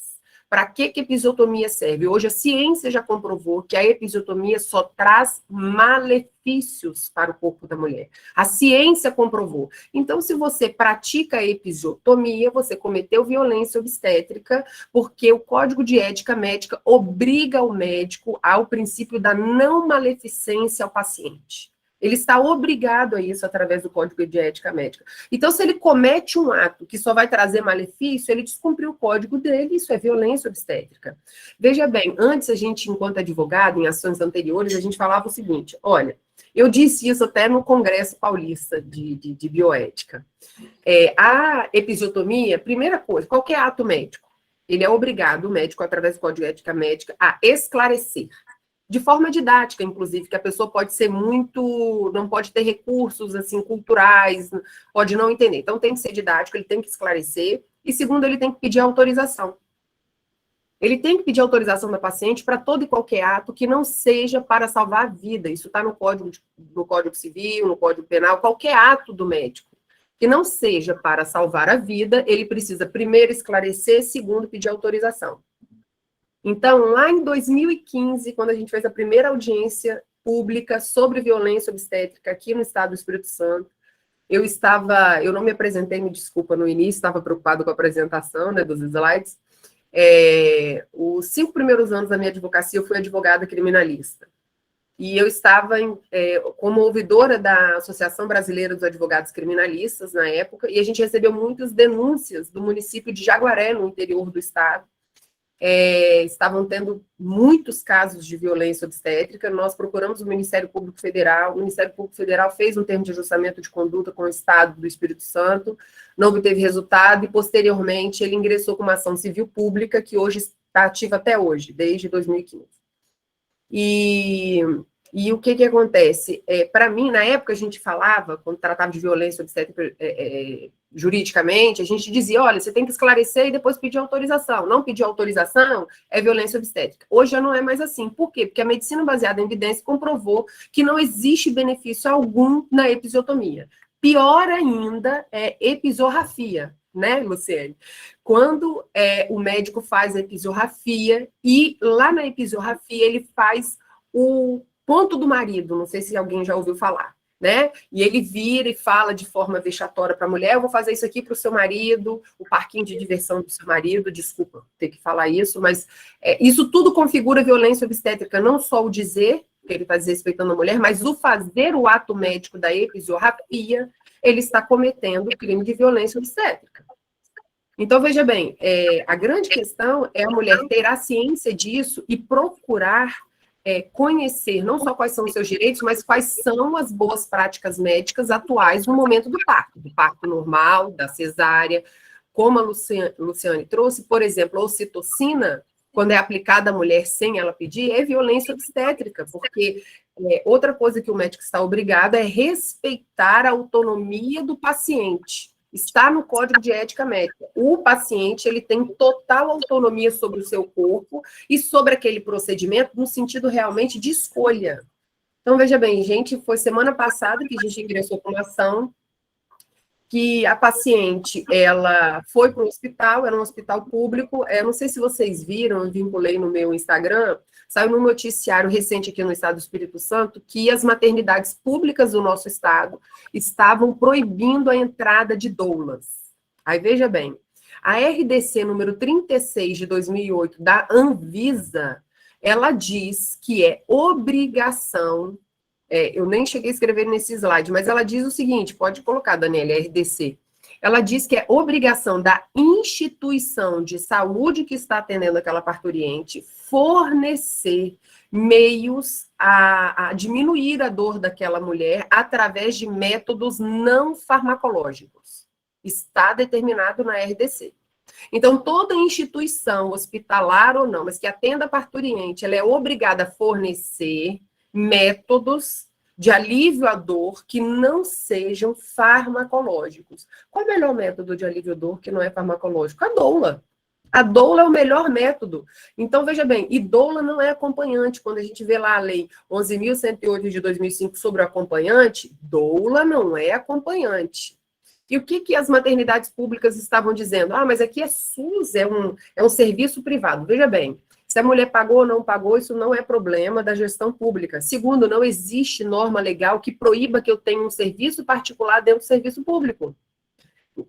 Para que episiotomia serve? Hoje a ciência já comprovou que a episiotomia só traz malefícios para o corpo da mulher. A ciência comprovou. Então, se você pratica a episiotomia, você cometeu violência obstétrica, porque o Código de Ética Médica obriga o médico ao princípio da não maleficência ao paciente. Ele está obrigado a isso através do Código de Ética Médica. Então, se ele comete um ato que só vai trazer malefício, ele descumpriu o código dele, isso é violência obstétrica. Veja bem, antes a gente, enquanto advogado, em ações anteriores, a gente falava o seguinte, olha, eu disse isso até no Congresso Paulista de Bioética. A episiotomia, primeira coisa, qualquer ato médico, ele é obrigado, o médico, através do Código de Ética Médica, a esclarecer. De forma didática, inclusive, que a pessoa pode ser muito, não pode ter recursos, assim, culturais, pode não entender. Então, tem que ser didático, ele tem que esclarecer. E, segundo, ele tem que pedir autorização. Ele tem que pedir autorização da paciente para todo e qualquer ato que não seja para salvar a vida. Isso está no Código Civil, no Código Penal, qualquer ato do médico que não seja para salvar a vida, ele precisa, primeiro, esclarecer, segundo, pedir autorização. Então, lá em 2015, quando a gente fez a primeira audiência pública sobre violência obstétrica aqui no estado do Espírito Santo, eu não me apresentei, me desculpa, no início, estava preocupado com a apresentação, né, dos slides. Os 5 primeiros anos da minha advocacia, eu fui advogada criminalista. E eu estava como ouvidora da Associação Brasileira dos Advogados Criminalistas, na época, e a gente recebeu muitas denúncias do município de Jaguaré, no interior do estado. Estavam tendo muitos casos de violência obstétrica. Nós procuramos o Ministério Público Federal fez um termo de ajustamento de conduta com o Estado do Espírito Santo, não obteve resultado, e posteriormente ele ingressou com uma ação civil pública, que hoje está ativa até hoje, desde 2015. E o que acontece? Para mim, na época a gente falava, quando tratava de violência obstétrica juridicamente, a gente dizia, olha, você tem que esclarecer e depois pedir autorização. Não pedir autorização é violência obstétrica. Hoje já não é mais assim. Por quê? Porque a medicina baseada em evidência comprovou que não existe benefício algum na episiotomia. Pior ainda é episorrafia, né, Luciane? Quando o médico faz a episorrafia e lá na episorrafia ele faz o ponto do marido, não sei se alguém já ouviu falar, né? E ele vira e fala de forma vexatória para a mulher, eu vou fazer isso aqui para o seu marido, o parquinho de diversão do seu marido, desculpa ter que falar isso, mas isso tudo configura violência obstétrica, não só o dizer, que ele está desrespeitando a mulher, mas o fazer o ato médico da episioterapia, ele está cometendo o crime de violência obstétrica. Então, veja bem, a grande questão é a mulher ter a ciência disso e procurar conhecer não só quais são os seus direitos, mas quais são as boas práticas médicas atuais no momento do parto normal, da cesárea, como a Luciane trouxe, por exemplo, a ocitocina, quando é aplicada à mulher sem ela pedir, é violência obstétrica, porque outra coisa que o médico está obrigado é respeitar a autonomia do paciente. Está no Código de Ética Médica. O paciente, ele tem total autonomia sobre o seu corpo e sobre aquele procedimento no sentido realmente de escolha. Então, veja bem, gente, foi semana passada que a gente ingressou com uma ação que a paciente, ela foi para o hospital, era um hospital público, não sei se vocês viram, eu vinculei no meu Instagram, saiu num noticiário recente aqui no estado do Espírito Santo, que as maternidades públicas do nosso estado estavam proibindo a entrada de doulas. Aí, veja bem, a RDC número 36 de 2008 da Anvisa, ela diz que é obrigação, eu nem cheguei a escrever nesse slide, mas ela diz o seguinte, pode colocar, Daniela, RDC. Ela diz que é obrigação da instituição de saúde que está atendendo aquela parturiente fornecer meios a diminuir a dor daquela mulher através de métodos não farmacológicos. Está determinado na RDC. Então, toda instituição, hospitalar ou não, mas que atenda a parturiente, ela é obrigada a fornecer métodos de alívio à dor que não sejam farmacológicos. Qual é o melhor método de alívio à dor que não é farmacológico? A doula. A doula é o melhor método. Então, veja bem, e doula não é acompanhante. Quando a gente vê lá a lei 11.108 de 2005 sobre o acompanhante, doula não é acompanhante. E o que as maternidades públicas estavam dizendo? Mas aqui é SUS, é um serviço privado. Veja bem, se a mulher pagou ou não pagou, isso não é problema da gestão pública. Segundo, não existe norma legal que proíba que eu tenha um serviço particular dentro do serviço público.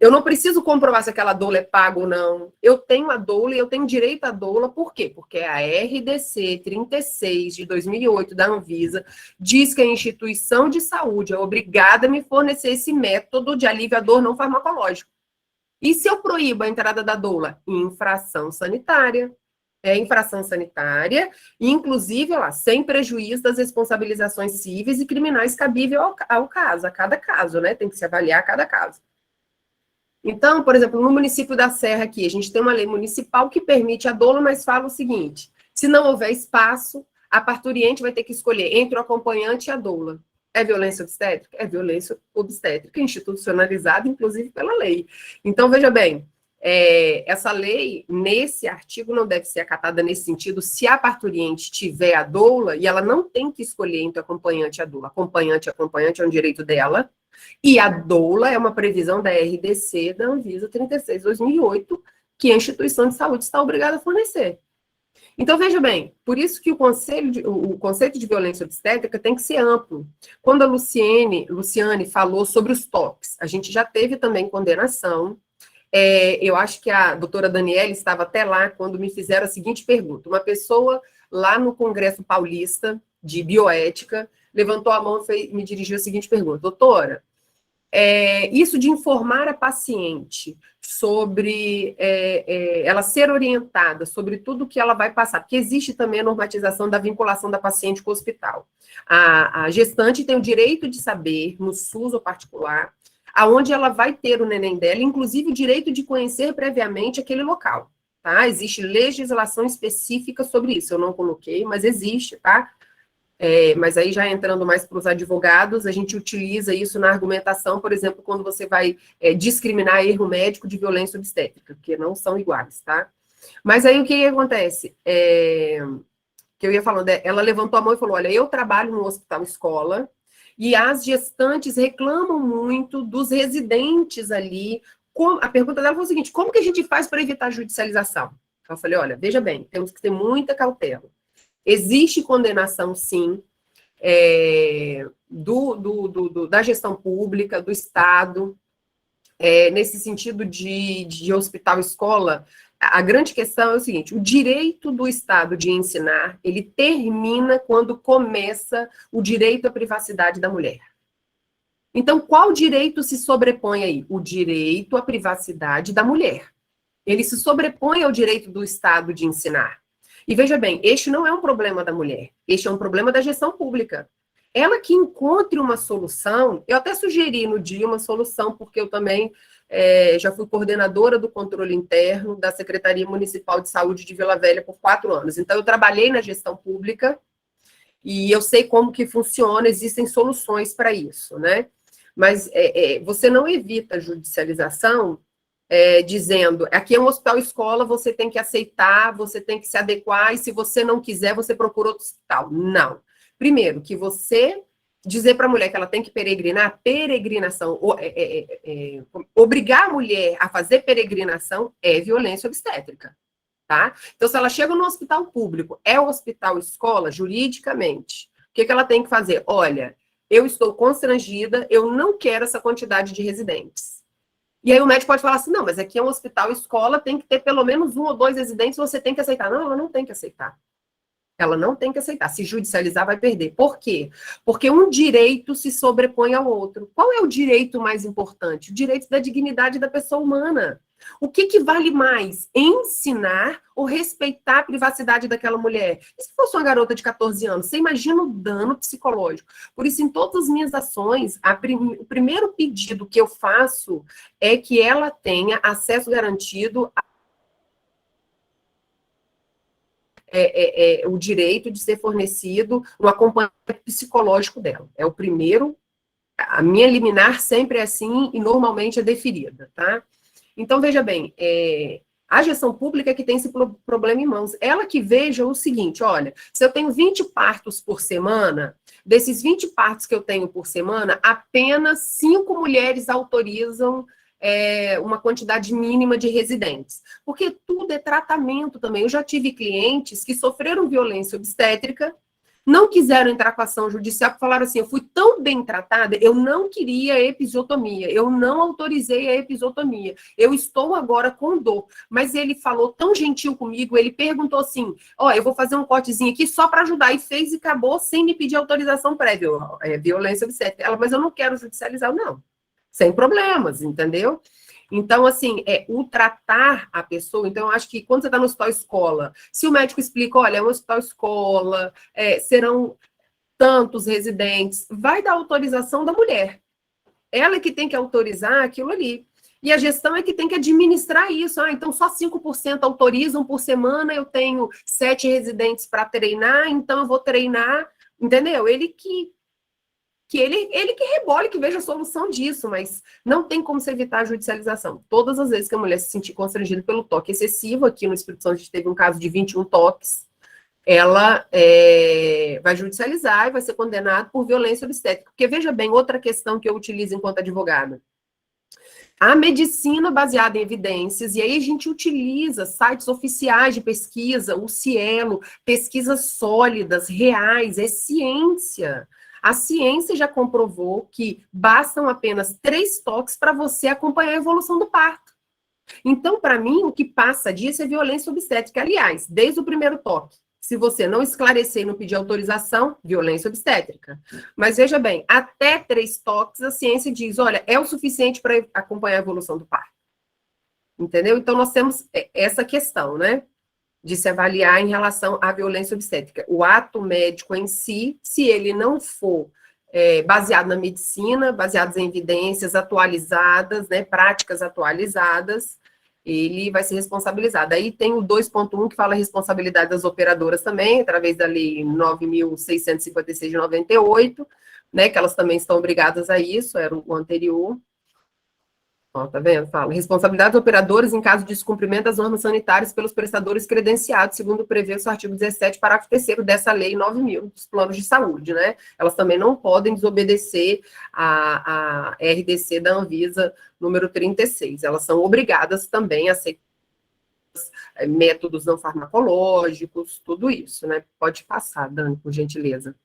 Eu não preciso comprovar se aquela doula é paga ou não. Eu tenho a doula e eu tenho direito à doula, por quê? Porque a RDC 36 de 2008 da Anvisa diz que a instituição de saúde é obrigada a me fornecer esse método de alívio à dor não farmacológico. E se eu proíbo a entrada da doula? Infração sanitária. É infração sanitária, inclusive, lá, sem prejuízo das responsabilizações cíveis e criminais cabível ao caso, a cada caso, né? Tem que se avaliar cada caso. Então, por exemplo, no município da Serra aqui, a gente tem uma lei municipal que permite a doula, mas fala o seguinte: se não houver espaço, a parturiente vai ter que escolher entre o acompanhante e a doula. É violência obstétrica? É violência obstétrica, institucionalizada, inclusive, pela lei. Então, veja bem, essa lei, nesse artigo, não deve ser acatada nesse sentido se a parturiente tiver a doula, e ela não tem que escolher entre o acompanhante e a doula. Acompanhante é um direito dela, e a doula é uma previsão da RDC, da Anvisa 36/2008, que a instituição de saúde está obrigada a fornecer. Então, veja bem, por isso que o conceito de violência obstétrica tem que ser amplo. Quando a Luciane falou sobre os TOPs, a gente já teve também condenação. Eu acho que a doutora Daniele estava até lá quando me fizeram a seguinte pergunta. Uma pessoa lá no Congresso Paulista de Bioética levantou a mão e me dirigiu a seguinte pergunta: doutora, isso de informar a paciente sobre ela ser orientada sobre tudo que ela vai passar, porque existe também a normatização da vinculação da paciente com o hospital. A gestante tem o direito de saber, no SUS ou particular, aonde ela vai ter o neném dela, inclusive o direito de conhecer previamente aquele local, tá? Existe legislação específica sobre isso, eu não coloquei, mas existe, tá? Mas aí já entrando mais para os advogados, a gente utiliza isso na argumentação, por exemplo, quando você vai discriminar erro médico de violência obstétrica, porque não são iguais, tá? Mas aí o que acontece? Que eu ia falando, ela levantou a mão e falou, olha, eu trabalho no hospital escola, e as gestantes reclamam muito dos residentes ali. A pergunta dela foi o seguinte: como que a gente faz para evitar a judicialização? Eu falei, olha, veja bem, temos que ter muita cautela. Existe condenação, sim, da gestão pública, do Estado, nesse sentido de hospital-escola. A grande questão é o seguinte: o direito do Estado de ensinar, ele termina quando começa o direito à privacidade da mulher. Então, qual direito se sobrepõe aí? O direito à privacidade da mulher. Ele se sobrepõe ao direito do Estado de ensinar. E veja bem, este não é um problema da mulher, este é um problema da gestão pública. Ela que encontre uma solução. Eu até sugeri no dia uma solução, porque eu também já fui coordenadora do controle interno da Secretaria Municipal de Saúde de Vila Velha por 4 anos. Então, eu trabalhei na gestão pública e eu sei como que funciona, existem soluções para isso, né? Mas você não evita a judicialização dizendo, aqui é um hospital-escola, você tem que aceitar, você tem que se adequar, e se você não quiser, você procura outro hospital. Não. Primeiro, que você dizer para a mulher que ela tem que peregrinar, peregrinação, obrigar a mulher a fazer peregrinação é violência obstétrica, tá? Então, se ela chega no hospital público, é um hospital-escola, juridicamente, o que ela tem que fazer? Olha, eu estou constrangida, eu não quero essa quantidade de residentes. E aí o médico pode falar assim, não, mas aqui é um hospital-escola, tem que ter pelo menos 1 ou 2 residentes, você tem que aceitar. Não, ela não tem que aceitar. Ela não tem que aceitar. Se judicializar, vai perder. Por quê? Porque um direito se sobrepõe ao outro. Qual é o direito mais importante? O direito da dignidade da pessoa humana. O que vale mais? Ensinar ou respeitar a privacidade daquela mulher? E se fosse uma garota de 14 anos? Você imagina o dano psicológico. Por isso, em todas as minhas ações, o primeiro pedido que eu faço é que ela tenha acesso garantido o direito de ser fornecido um acompanhamento psicológico dela. É o primeiro. A minha liminar sempre é assim e normalmente é deferida, tá? Então, veja bem, a gestão pública é que tem esse problema em mãos. Ela que veja o seguinte, olha, se eu tenho 20 partos por semana, desses 20 partos que eu tenho por semana, apenas 5 mulheres autorizam uma quantidade mínima de residentes. Porque tudo é tratamento também. Eu já tive clientes que sofreram violência obstétrica, não quiseram entrar com ação judicial, porque falaram assim, eu fui tão bem tratada, eu não queria episiotomia, eu não autorizei a episiotomia, eu estou agora com dor. Mas ele falou tão gentil comigo, ele perguntou assim, ó, eu vou fazer um cortezinho aqui só para ajudar, e fez e acabou sem me pedir autorização prévia, violência obstétrica. Ela, mas eu não quero judicializar, não, sem problemas, entendeu? Então, assim, o tratar a pessoa, então, eu acho que quando você está no hospital escola, se o médico explica, olha, é um hospital escola, serão tantos residentes, vai dar autorização da mulher. Ela é que tem que autorizar aquilo ali. E a gestão é que tem que administrar isso. Ah, então só 5% autorizam por semana, eu tenho 7 residentes para treinar, então eu vou treinar, entendeu? Ele que rebole, que veja a solução disso, mas não tem como se evitar a judicialização. Todas as vezes que a mulher se sentir constrangida pelo toque excessivo, aqui no Espírito Santo a gente teve um caso de 21 toques, ela vai judicializar e vai ser condenada por violência obstétrica. Porque, veja bem, outra questão que eu utilizo enquanto advogada. A medicina baseada em evidências, e aí a gente utiliza sites oficiais de pesquisa, o Cielo, pesquisas sólidas, reais, é ciência. A ciência já comprovou que bastam apenas 3 toques para você acompanhar a evolução do parto. Então, para mim, o que passa disso é violência obstétrica. Aliás, desde o primeiro toque. Se você não esclarecer e não pedir autorização, violência obstétrica. Mas veja bem, até 3 toques, a ciência diz, olha, é o suficiente para acompanhar a evolução do parto. Entendeu? Então, nós temos essa questão, né? De se avaliar em relação à violência obstétrica. O ato médico em si, se ele não for baseado na medicina, baseado em evidências atualizadas, né, práticas atualizadas, ele vai ser responsabilizado. Aí tem o 2.1, que fala a responsabilidade das operadoras também, através da lei 9.656 de 98, né, que elas também estão obrigadas a isso, era o anterior. Ó, tá vendo? Fala, responsabilidade dos operadores em caso de descumprimento das normas sanitárias pelos prestadores credenciados, segundo prevê o artigo 17, parágrafo 3º dessa lei 9.000, dos planos de saúde, né? Elas também não podem desobedecer a RDC da Anvisa, número 36. Elas são obrigadas também a aceitar métodos não farmacológicos, tudo isso, né? Pode passar, Dani, por gentileza.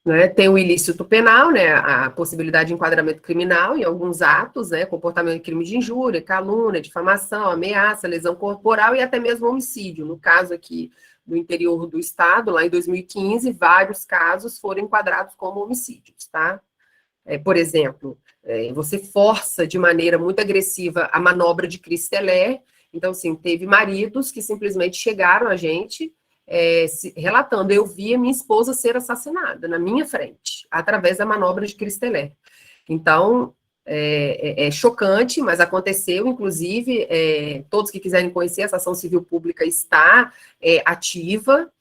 Né, tem o ilícito penal, né, a possibilidade de enquadramento criminal em alguns atos, né, comportamento de crime de injúria, calúnia, difamação, ameaça, lesão corporal e até mesmo homicídio. No caso aqui do interior do estado, lá em 2015, vários casos foram enquadrados como homicídios, tá? Por exemplo, você força de maneira muito agressiva a manobra de Cristeler. Então, assim, teve maridos que simplesmente chegaram a gente relatando, eu vi a minha esposa ser assassinada na minha frente, através da manobra de Cristeler. Então, é chocante, mas aconteceu, inclusive, todos que quiserem conhecer, essa ação civil pública está ativa,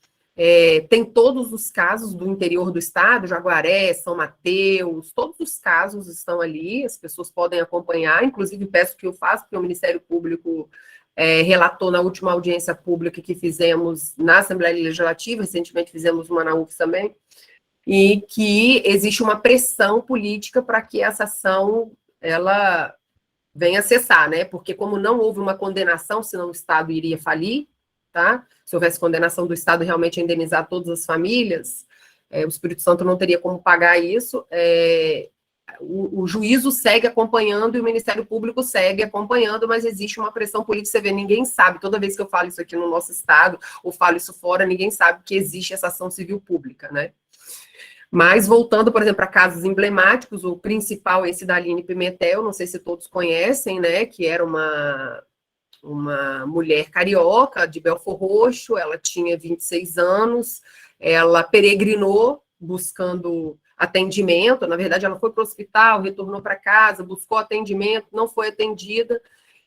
tem todos os casos do interior do estado, Jaguaré, São Mateus, todos os casos estão ali, as pessoas podem acompanhar, inclusive peço que eu faça, porque o Ministério Público relatou na última audiência pública que fizemos na Assembleia Legislativa, recentemente fizemos uma na UFS também, e que existe uma pressão política para que essa ação, ela venha cessar, né, porque como não houve uma condenação, senão o Estado iria falir, tá, se houvesse condenação do Estado realmente a indenizar todas as famílias, o Espírito Santo não teria como pagar isso, o juízo segue acompanhando e o Ministério Público segue acompanhando, mas existe uma pressão política, você vê, ninguém sabe, toda vez que eu falo isso aqui no nosso estado, ou falo isso fora, ninguém sabe que existe essa ação civil pública, né? Mas, voltando, por exemplo, para casos emblemáticos, o principal é esse da Aline Pimentel, não sei se todos conhecem, né, que era uma mulher carioca, de Belford Roxo, ela tinha 26 anos, ela peregrinou buscando atendimento, na verdade ela foi para o hospital, retornou para casa, buscou atendimento, não foi atendida,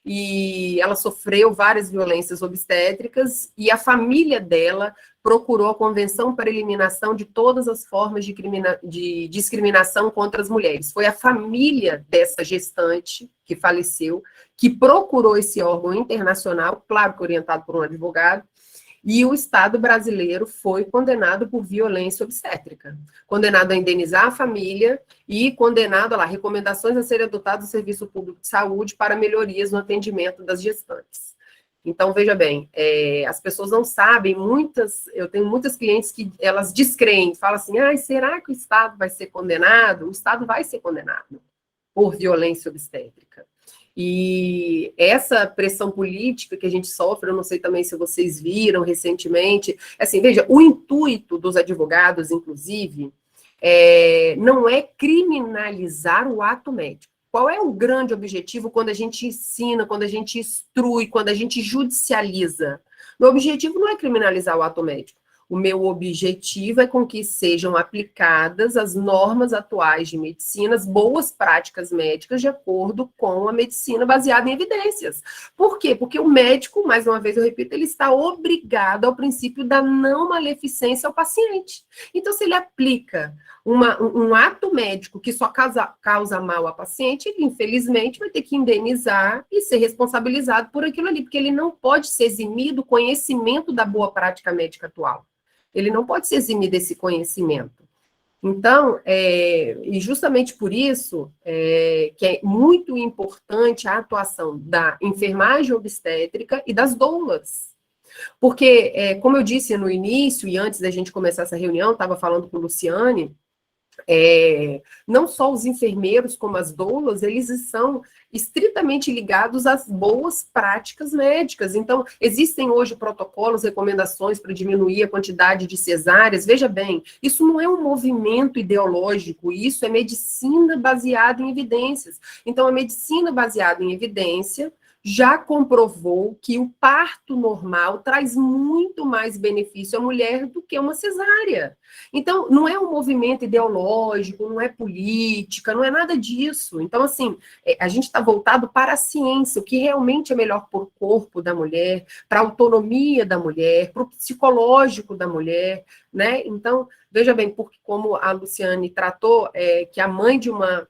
e ela sofreu várias violências obstétricas, e a família dela procurou a Convenção para a Eliminação de todas as formas de discriminação contra as mulheres. Foi a família dessa gestante que faleceu, que procurou esse órgão internacional, claro que orientado por um advogado, e o Estado brasileiro foi condenado por violência obstétrica, condenado a indenizar a família e condenado a recomendações a serem adotadas do Serviço Público de Saúde para melhorias no atendimento das gestantes. Então, veja bem, as pessoas não sabem, eu tenho muitas clientes que elas descreem, falam assim, será que o Estado vai ser condenado? O Estado vai ser condenado por violência obstétrica. E essa pressão política que a gente sofre, eu não sei também se vocês viram recentemente, assim, veja, o intuito dos advogados, inclusive, não é criminalizar o ato médico. Qual é o grande objetivo quando a gente ensina, quando a gente instrui, quando a gente judicializa? Meu objetivo não é criminalizar o ato médico. O meu objetivo é com que sejam aplicadas as normas atuais de medicina, as boas práticas médicas de acordo com a medicina baseada em evidências. Por quê? Porque o médico, mais uma vez eu repito, ele está obrigado ao princípio da não maleficência ao paciente. Então, se ele aplica um ato médico que só causa mal ao paciente, ele, infelizmente, vai ter que indenizar e ser responsabilizado por aquilo ali, porque ele não pode se eximir do conhecimento da boa prática médica atual. Ele não pode se eximir desse conhecimento. Então, e justamente por isso, que é muito importante a atuação da enfermagem obstétrica e das doulas. Porque, como eu disse no início, e antes da gente começar essa reunião, estava falando com o Luciane, não só os enfermeiros como as doulas, eles são estritamente ligados às boas práticas médicas. Então, existem hoje protocolos, recomendações para diminuir a quantidade de cesáreas. Veja bem, isso não é um movimento ideológico, isso é medicina baseada em evidências. Então, a medicina baseada em evidência já comprovou que o parto normal traz muito mais benefício à mulher do que uma cesárea. Então, não é um movimento ideológico, não é política, não é nada disso. Então, assim, a gente está voltado para a ciência, o que realmente é melhor para o corpo da mulher, para a autonomia da mulher, para o psicológico da mulher, né? Então, veja bem, porque como a Luciane tratou, que a mãe de uma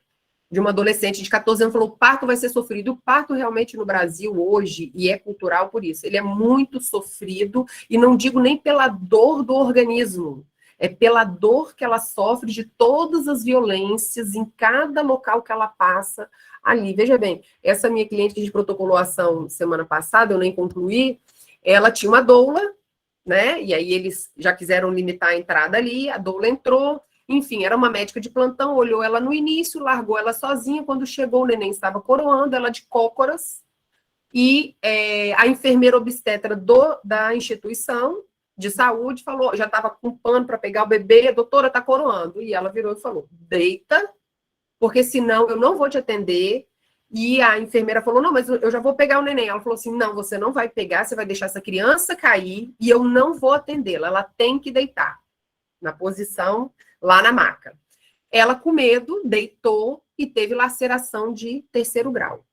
adolescente de 14 anos falou, o parto vai ser sofrido. O parto realmente no Brasil hoje, e é cultural por isso, ele é muito sofrido, e não digo nem pela dor do organismo, é pela dor que ela sofre de todas as violências em cada local que ela passa ali. Veja bem, essa minha cliente que a gente protocolou a ação semana passada, eu nem concluí, ela tinha uma doula, né, e aí eles já quiseram limitar a entrada ali, a doula entrou. Enfim, era uma médica de plantão, olhou ela no início, largou ela sozinha, quando chegou o neném estava coroando, ela de cócoras, e a enfermeira obstetra da instituição de saúde falou, já estava com pano para pegar o bebê, a doutora está coroando, e ela virou e falou, deita, porque senão eu não vou te atender. E a enfermeira falou, não, mas eu já vou pegar o neném. Ela falou assim, não, você não vai pegar, você vai deixar essa criança cair, e eu não vou atendê-la, ela tem que deitar, na posição lá na maca. Ela, com medo, deitou e teve laceração de 3º grau.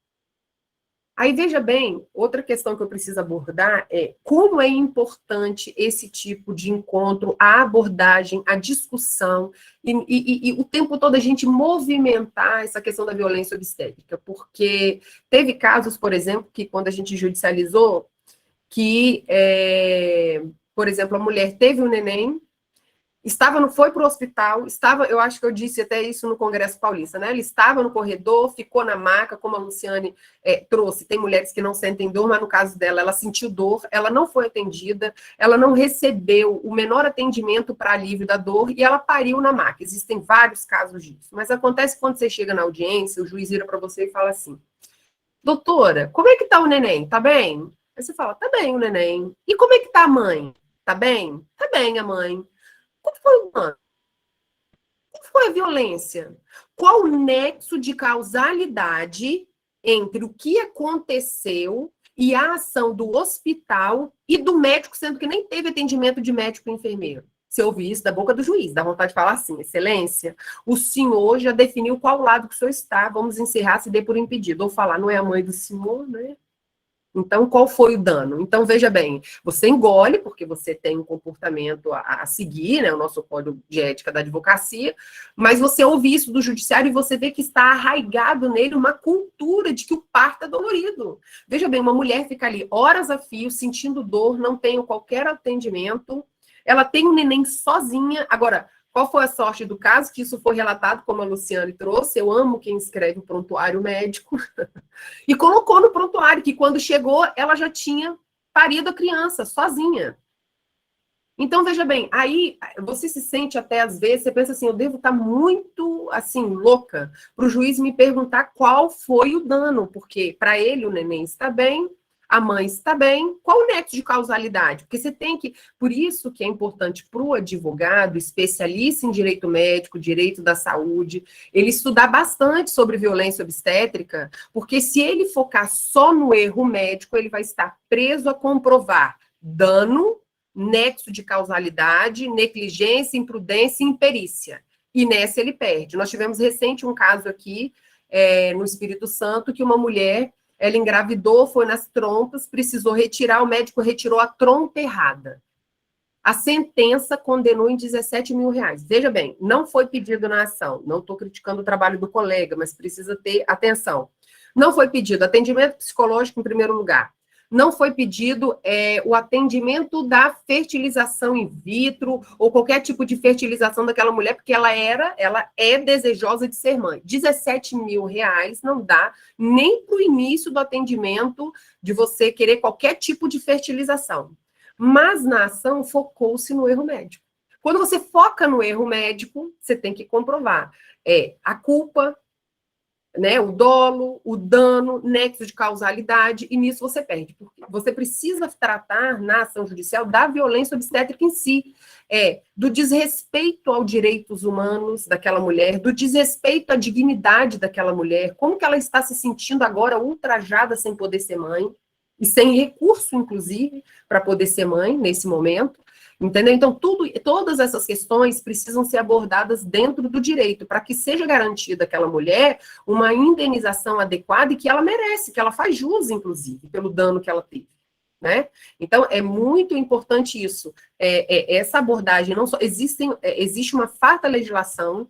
Aí, veja bem, outra questão que eu preciso abordar é como é importante esse tipo de encontro, a abordagem, a discussão, e o tempo todo a gente movimentar essa questão da violência obstétrica, porque teve casos, por exemplo, que quando a gente judicializou, que, por exemplo, a mulher teve um neném, foi para o hospital, eu acho que eu disse até isso no Congresso Paulista, né? Ele estava no corredor, ficou na maca, como a Luciane trouxe, tem mulheres que não sentem dor, mas no caso dela, ela sentiu dor, ela não foi atendida, ela não recebeu o menor atendimento para alívio da dor e ela pariu na maca. Existem vários casos disso, mas acontece quando você chega na audiência, o juiz vira para você e fala assim, doutora, como é que tá o neném? Tá bem? Aí você fala, tá bem o neném. E como é que tá a mãe? Tá bem? Tá bem a mãe. Qual foi o dano? Qual foi a violência? Qual o nexo de causalidade entre o que aconteceu e a ação do hospital e do médico, sendo que nem teve atendimento de médico e enfermeiro? Se eu ouvi isso da boca do juiz, dá vontade de falar assim, excelência, o senhor já definiu qual lado que o senhor está, vamos encerrar, se dê por impedido. Ou falar, não é a mãe do senhor, né? Então, qual foi o dano? Então, veja bem, você engole, porque você tem um comportamento a seguir, né, o nosso código de ética da advocacia, mas você ouve isso do judiciário e você vê que está arraigado nele uma cultura de que o parto é dolorido. Veja bem, uma mulher fica ali horas a fio, sentindo dor, não tem qualquer atendimento, ela tem um neném sozinha. Agora, qual foi a sorte do caso? Que isso foi relatado, como a Luciane trouxe. Eu amo quem escreve o prontuário médico. E colocou no prontuário que quando chegou, ela já tinha parido a criança, sozinha. Então, veja bem, aí você se sente até, às vezes, você pensa assim, eu devo estar muito, assim, louca para o juiz me perguntar qual foi o dano, porque para ele o neném está bem, a mãe está bem, qual o nexo de causalidade? Porque você tem que, por isso que é importante para o advogado, especialista em direito médico, direito da saúde, ele estudar bastante sobre violência obstétrica, porque se ele focar só no erro médico, ele vai estar preso a comprovar dano, nexo de causalidade, negligência, imprudência e imperícia. E nessa ele perde. Nós tivemos recente um caso aqui, no Espírito Santo, que uma mulher, ela engravidou, foi nas trompas, precisou retirar, o médico retirou a trompa errada. A sentença condenou em 17 mil reais. Veja bem, não foi pedido na ação, não estou criticando o trabalho do colega, mas precisa ter atenção. Não foi pedido atendimento psicológico em primeiro lugar. Não foi pedido o atendimento da fertilização in vitro ou qualquer tipo de fertilização daquela mulher, porque ela é desejosa de ser mãe. 17 mil reais não dá nem para o início do atendimento de você querer qualquer tipo de fertilização. Mas na ação focou-se no erro médico. Quando você foca no erro médico, você tem que comprovar a culpa, né, o dolo, o dano, nexo de causalidade, e nisso você perde. Porque você precisa tratar na ação judicial da violência obstétrica em si, do desrespeito aos direitos humanos daquela mulher, do desrespeito à dignidade daquela mulher, como que ela está se sentindo agora ultrajada sem poder ser mãe, e sem recurso, inclusive, para poder ser mãe nesse momento. Entendeu? Então, todas essas questões precisam ser abordadas dentro do direito, para que seja garantida àquela mulher uma indenização adequada e que ela merece, que ela faz jus, inclusive, pelo dano que ela teve. Né? Então, é muito importante isso. Essa abordagem, não só existe uma farta legislação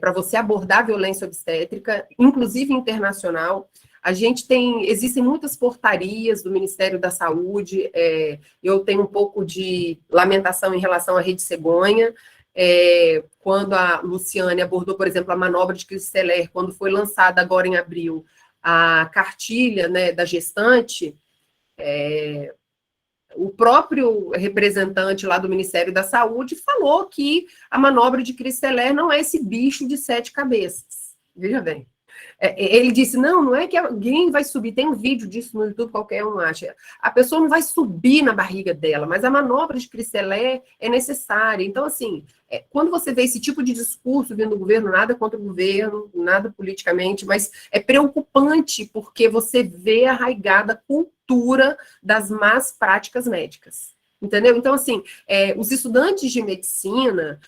para você abordar a violência obstétrica, inclusive internacional. Existem muitas portarias do Ministério da Saúde, eu tenho um pouco de lamentação em relação à Rede Cegonha, quando a Luciane abordou, por exemplo, a manobra de Cristeler, quando foi lançada agora em abril a cartilha, né, da gestante, o próprio representante lá do Ministério da Saúde falou que a manobra de Cristeler não é esse bicho de 7 cabeças. Veja bem. Ele disse, não é que alguém vai subir, tem um vídeo disso no YouTube, qualquer um acha, a pessoa não vai subir na barriga dela, mas a manobra de Cristeler é necessária. Então, assim, quando você vê esse tipo de discurso vindo do governo, nada contra o governo, nada politicamente, mas é preocupante, porque você vê arraigada a cultura das más práticas médicas. Entendeu? Então, assim, os estudantes de medicina,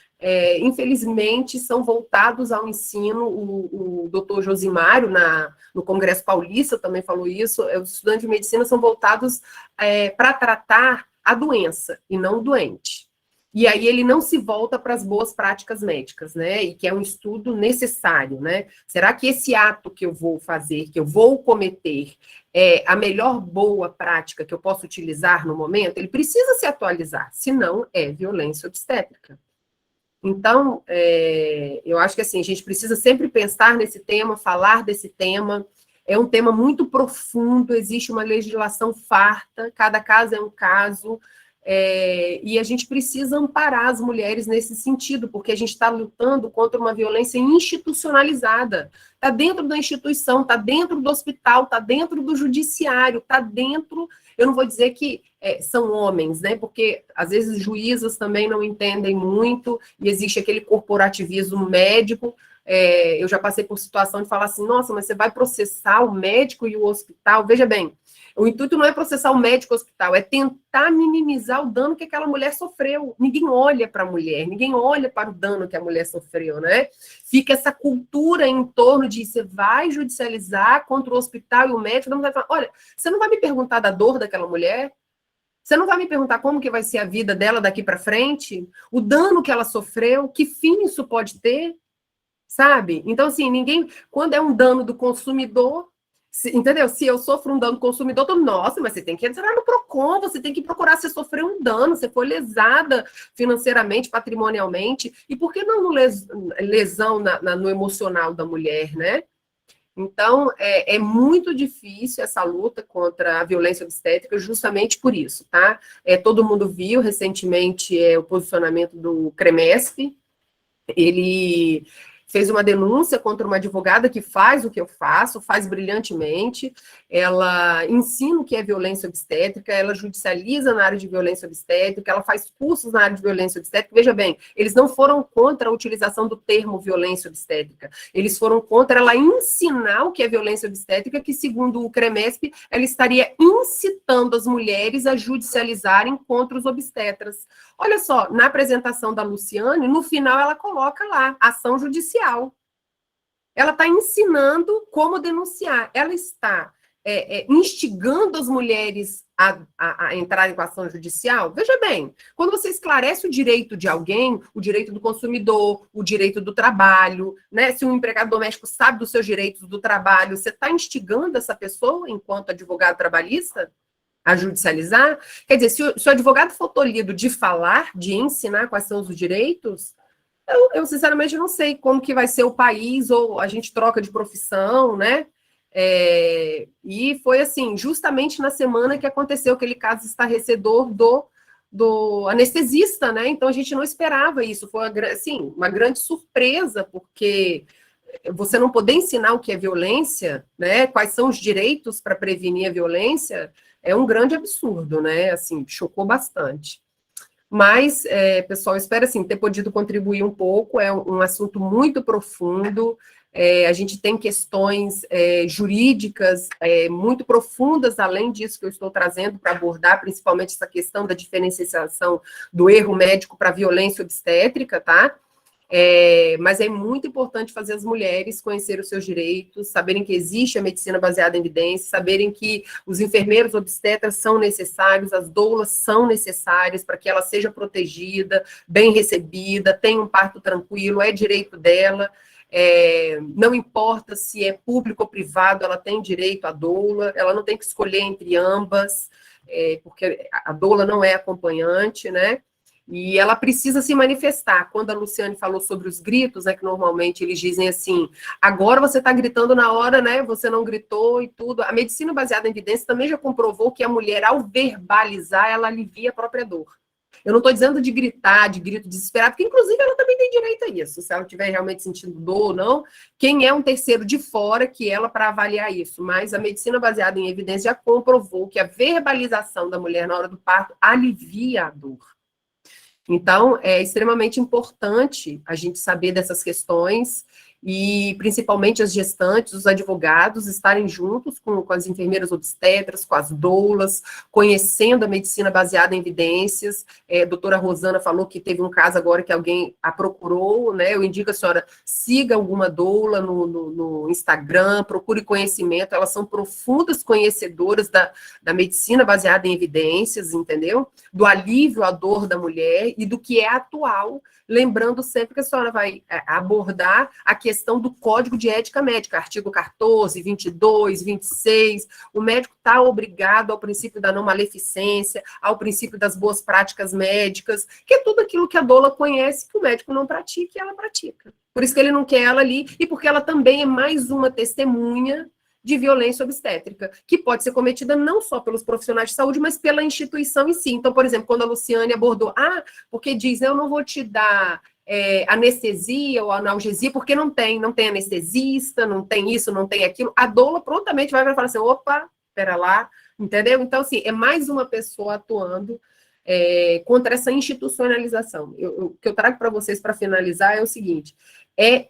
infelizmente, são voltados ao ensino. O doutor Josimário, no Congresso Paulista, também falou isso. Os estudantes de medicina são voltados para tratar a doença e não o doente. E aí ele não se volta para as boas práticas médicas, né? E que é um estudo necessário, né? Será que esse ato que eu vou fazer, que eu vou cometer, é a melhor boa prática que eu posso utilizar no momento? Ele precisa se atualizar, senão é violência obstétrica. Então, eu acho que assim, a gente precisa sempre pensar nesse tema, falar desse tema. É um tema muito profundo, existe uma legislação farta, cada caso é um caso, e a gente precisa amparar as mulheres nesse sentido, porque a gente está lutando contra uma violência institucionalizada. Está dentro da instituição, está dentro do hospital, está dentro do judiciário, está dentro... Eu não vou dizer que são homens, né? Porque às vezes juízas também não entendem muito, e existe aquele corporativismo médico. Eu já passei por situação de falar assim, nossa, mas você vai processar o médico e o hospital? Veja bem, o intuito não é processar o médico e o hospital, é tentar minimizar o dano que aquela mulher sofreu. Ninguém olha para a mulher, ninguém olha para o dano que a mulher sofreu, né? Fica essa cultura em torno de você vai judicializar contra o hospital e o médico, não vai falar, olha, você não vai me perguntar da dor daquela mulher? Você não vai me perguntar como que vai ser a vida dela daqui para frente? O dano que ela sofreu, que fim isso pode ter? Sabe? Então, assim, quando é um dano do consumidor, entendeu? Se eu sofro um dano do consumidor, nossa, mas você tem que entrar no PROCON, você tem que procurar se sofreu um dano, você foi lesada financeiramente, patrimonialmente, e por que não lesão no emocional da mulher, né? Então, é muito difícil essa luta contra a violência obstétrica justamente por isso, tá? Todo mundo viu recentemente o posicionamento do CREMESP. Ele fez uma denúncia contra uma advogada que faz o que eu faço, faz brilhantemente, ela ensina o que é violência obstétrica, ela judicializa na área de violência obstétrica, ela faz cursos na área de violência obstétrica. Veja bem, eles não foram contra a utilização do termo violência obstétrica, eles foram contra ela ensinar o que é violência obstétrica, que segundo o CREMESP, ela estaria incitando as mulheres a judicializarem contra os obstetras. Olha só, na apresentação da Luciane, no final ela coloca lá, ação judicial. Ela está ensinando como denunciar. Ela está instigando as mulheres a entrarem com a ação judicial. Veja bem, quando você esclarece o direito de alguém, o direito do consumidor, o direito do trabalho, né? Se um empregado doméstico sabe dos seus direitos do trabalho, você está instigando essa pessoa, enquanto advogado trabalhista, a judicializar? Quer dizer, se o advogado for tolhido de falar, de ensinar quais são os direitos, eu sinceramente não sei como que vai ser o país, ou a gente troca de profissão, né? E foi assim, justamente na semana que aconteceu aquele caso estarrecedor do anestesista, né? Então a gente não esperava isso, foi assim, uma grande surpresa, porque você não poder ensinar o que é violência, né? Quais são os direitos para prevenir a violência, é um grande absurdo, né? Assim, chocou bastante. Mas, pessoal, espero, assim, ter podido contribuir um pouco, é um assunto muito profundo, a gente tem questões jurídicas muito profundas, além disso que eu estou trazendo para abordar, principalmente essa questão da diferenciação do erro médico para a violência obstétrica, tá? Mas é muito importante fazer as mulheres conhecerem os seus direitos, saberem que existe a medicina baseada em evidência, saberem que os enfermeiros obstetras são necessários, as doulas são necessárias para que ela seja protegida, bem recebida, tenha um parto tranquilo, é direito dela, não importa se é público ou privado, ela tem direito à doula, ela não tem que escolher entre ambas, porque a doula não é acompanhante, né? E ela precisa se manifestar. Quando a Luciane falou sobre os gritos, né, que normalmente eles dizem assim, agora você está gritando na hora, né, você não gritou e tudo. A medicina baseada em evidência também já comprovou que a mulher, ao verbalizar, ela alivia a própria dor. Eu não estou dizendo de gritar, de grito desesperado, porque inclusive ela também tem direito a isso, se ela estiver realmente sentindo dor ou não. Quem é um terceiro de fora que ela para avaliar isso? Mas a medicina baseada em evidência já comprovou que a verbalização da mulher na hora do parto alivia a dor. Então, é extremamente importante a gente saber dessas questões e, principalmente, as gestantes, os advogados, estarem juntos com as enfermeiras obstetras, com as doulas, conhecendo a medicina baseada em evidências. A doutora Rosana falou que teve um caso agora que alguém a procurou, né? Eu indico a senhora, siga alguma doula no Instagram, procure conhecimento, elas são profundas conhecedoras da medicina baseada em evidências, entendeu? Do alívio à dor da mulher e do que é atual, lembrando sempre que a senhora vai abordar a questão do Código de Ética Médica, artigo 14, 22, 26, o médico está obrigado ao princípio da não maleficência, ao princípio das boas práticas médicas, que é tudo aquilo que a doula conhece que o médico não pratica e ela pratica. Por isso que ele não quer ela ali, e porque ela também é mais uma testemunha de violência obstétrica, que pode ser cometida não só pelos profissionais de saúde, mas pela instituição em si. Então, por exemplo, quando a Luciane abordou, porque diz, eu não vou te dar anestesia ou analgesia, porque não tem anestesista, não tem isso, não tem aquilo, a doula prontamente vai falar assim, opa, espera lá, entendeu? Então, assim, é mais uma pessoa atuando contra essa institucionalização. O que eu trago para vocês para finalizar é o seguinte,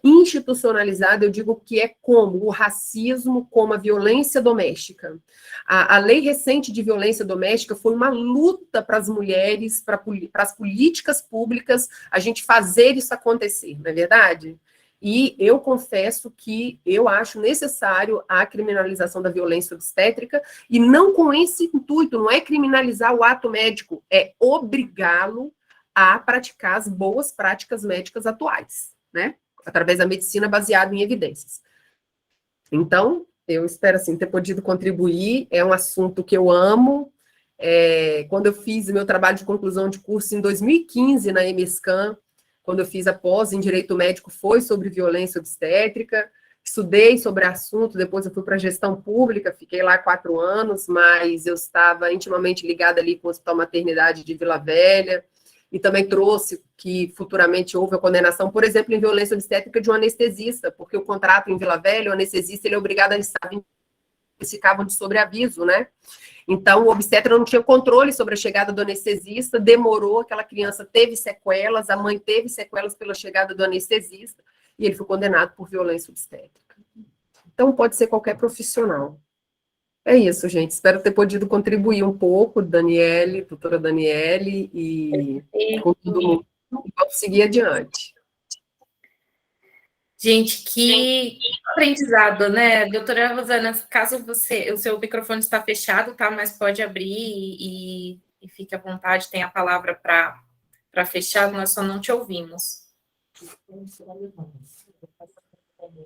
institucionalizado, eu digo que é como o racismo, como a violência doméstica. A lei recente de violência doméstica foi uma luta para as mulheres, para as políticas públicas, a gente fazer isso acontecer, não é verdade? E eu confesso que eu acho necessário a criminalização da violência obstétrica, e não com esse intuito, não é criminalizar o ato médico, é obrigá-lo a praticar as boas práticas médicas atuais, né? Através da medicina baseada em evidências. Então, eu espero, assim, ter podido contribuir, é um assunto que eu amo. Quando eu fiz o meu trabalho de conclusão de curso em 2015 na EMESCAN, quando eu fiz a pós em Direito Médico, foi sobre violência obstétrica. estudei sobre o assunto, depois eu fui para a gestão pública, fiquei lá 4 anos, mas eu estava intimamente ligada ali com o Hospital Maternidade de Vila Velha, e também trouxe que futuramente houve a condenação, por exemplo, em violência obstétrica de um anestesista, porque o contrato em Vila Velha, o anestesista, ele é obrigado a estar, eles ficavam de sobreaviso, né? Então, o obstetra não tinha controle sobre a chegada do anestesista, demorou, aquela criança teve sequelas, a mãe teve sequelas pela chegada do anestesista, e ele foi condenado por violência obstétrica. Então, pode ser qualquer profissional. É isso, gente. Espero ter podido contribuir um pouco, Daniele, doutora Daniele, e com todo mundo. Vamos seguir adiante. Gente, que aprendizado, né? Doutora Rosana, caso o seu microfone está fechado, tá? Mas pode abrir e fique à vontade, tem a palavra para fechar, nós só não te ouvimos.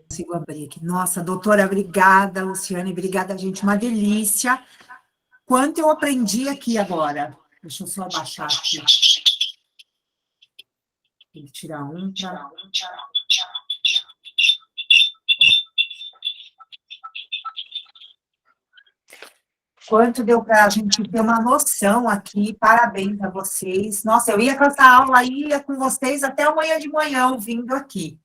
Consigo abrir aqui. Nossa, doutora, obrigada, Luciane, obrigada, gente, uma delícia. Quanto eu aprendi aqui agora. Deixa eu só abaixar aqui. Tem que tirar um. Quanto deu para a gente ter uma noção aqui, parabéns a vocês. Nossa, eu ia com essa aula aí, ia com vocês até amanhã de manhã, ouvindo aqui.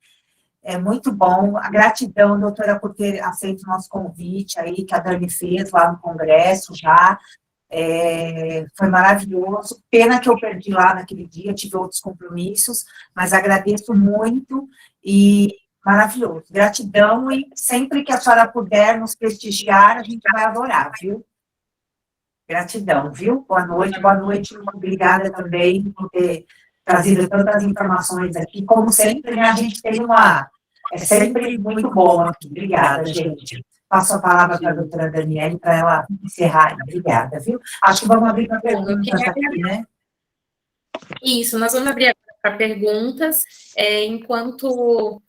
É muito bom. A gratidão, doutora, por ter aceito o nosso convite aí, que a Dani fez lá no Congresso já. Foi maravilhoso. Pena que eu perdi lá naquele dia, tive outros compromissos, mas agradeço muito e maravilhoso. Gratidão e sempre que a senhora puder nos prestigiar, a gente vai adorar, viu? Gratidão, viu? Boa noite. Obrigada também por ter trazido tantas informações aqui. Como sempre, né, a gente tem é sempre muito bom aqui. Obrigada, gente. Passo a palavra para a doutora Daniele para ela encerrar. Obrigada, viu? Acho que vamos abrir para perguntas aqui, né? Isso, nós vamos abrir para perguntas. Enquanto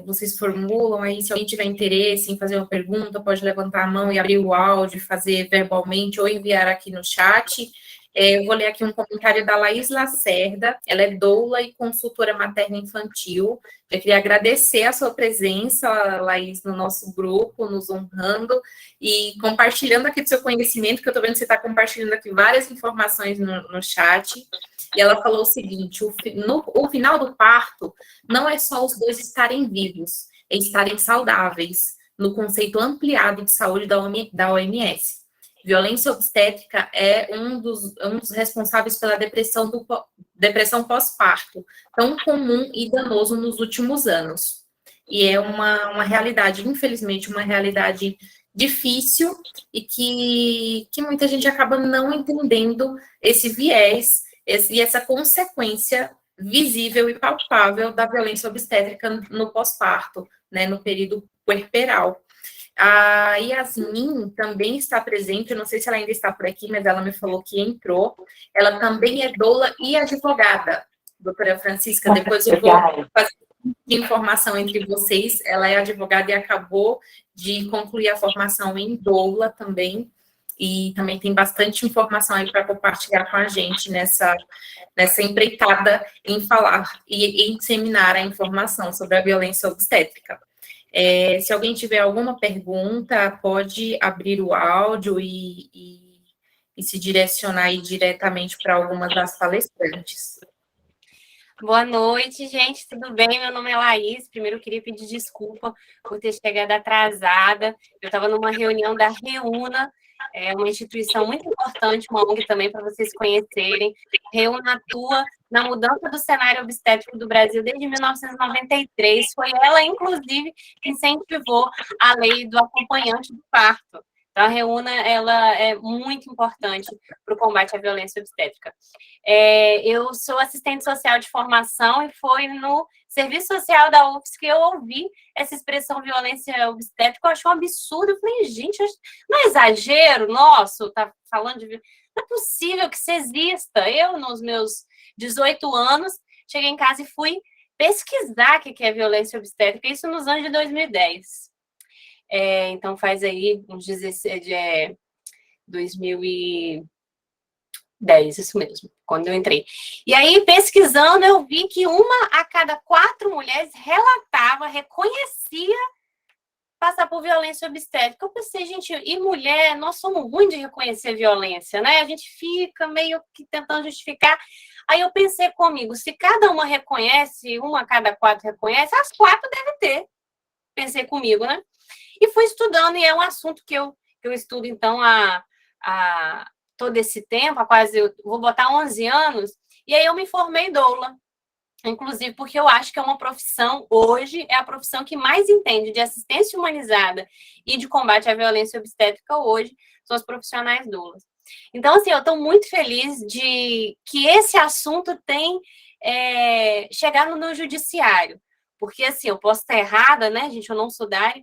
vocês formulam aí, se alguém tiver interesse em fazer uma pergunta, pode levantar a mão e abrir o áudio, fazer verbalmente ou enviar aqui no chat. Eu vou ler aqui um comentário da Laís Lacerda, ela é doula e consultora materno-infantil. Eu queria agradecer a sua presença, Laís, no nosso grupo, nos honrando e compartilhando aqui do seu conhecimento, que eu estou vendo que você está compartilhando aqui várias informações no chat. E ela falou o seguinte, o final do parto não é só os dois estarem vivos, é estarem saudáveis, no conceito ampliado de saúde da OMS. Violência obstétrica é um dos responsáveis pela depressão pós-parto, tão comum e danoso nos últimos anos. E é uma realidade, infelizmente, uma realidade difícil e que muita gente acaba não entendendo esse viés e essa consequência visível e palpável da violência obstétrica no pós-parto, né, no período puerperal. A Yasmin também está presente, eu não sei se ela ainda está por aqui, mas ela me falou que entrou. Ela também é doula e advogada, doutora Francisca, depois eu vou fazer informação entre vocês. Ela é advogada e acabou de concluir a formação em doula também, e também tem bastante informação aí para compartilhar com a gente nessa empreitada em falar e em disseminar a informação sobre a violência obstétrica. Se alguém tiver alguma pergunta, pode abrir o áudio e se direcionar aí diretamente para algumas das palestrantes. Boa noite, gente, tudo bem? Meu nome é Laís. Primeiro, eu queria pedir desculpa por ter chegado atrasada. Eu estava numa reunião da Reúna, uma instituição muito importante, uma ONG também, para vocês conhecerem. Reúna atua na mudança do cenário obstétrico do Brasil desde 1993. Foi ela, inclusive, que incentivou a lei do acompanhante do parto. Então, a Reúna, ela é muito importante para o combate à violência obstétrica. Eu sou assistente social de formação e foi no serviço social da UFSC que eu ouvi essa expressão violência obstétrica. Eu acho um absurdo. Eu falei, gente, não é exagero nosso? Tá falando de... Não é possível que isso exista. Eu, nos meus 18 anos, cheguei em casa e fui pesquisar o que é violência obstétrica, isso nos anos de 2010. Então, faz aí uns 2010, isso mesmo, quando eu entrei. E aí, pesquisando, eu vi que 1 a cada 4 mulheres reconhecia passar por violência obstétrica. Eu pensei, gente, e mulher, nós somos ruins de reconhecer violência, né? A gente fica meio que tentando justificar. Aí eu pensei comigo, se cada uma reconhece, uma a cada 4 reconhece, as 4 devem ter. Pensei comigo, né? E fui estudando, e é um assunto que eu estudo, então, há todo esse tempo, eu vou botar 11 anos, e aí eu me formei doula. Inclusive porque eu acho que é uma profissão, hoje, é a profissão que mais entende de assistência humanizada e de combate à violência obstétrica hoje, são os profissionais doulas. Então, assim, eu estou muito feliz de que esse assunto tem chegado no judiciário, porque, assim, eu posso estar errada, né, gente, eu não sou da área,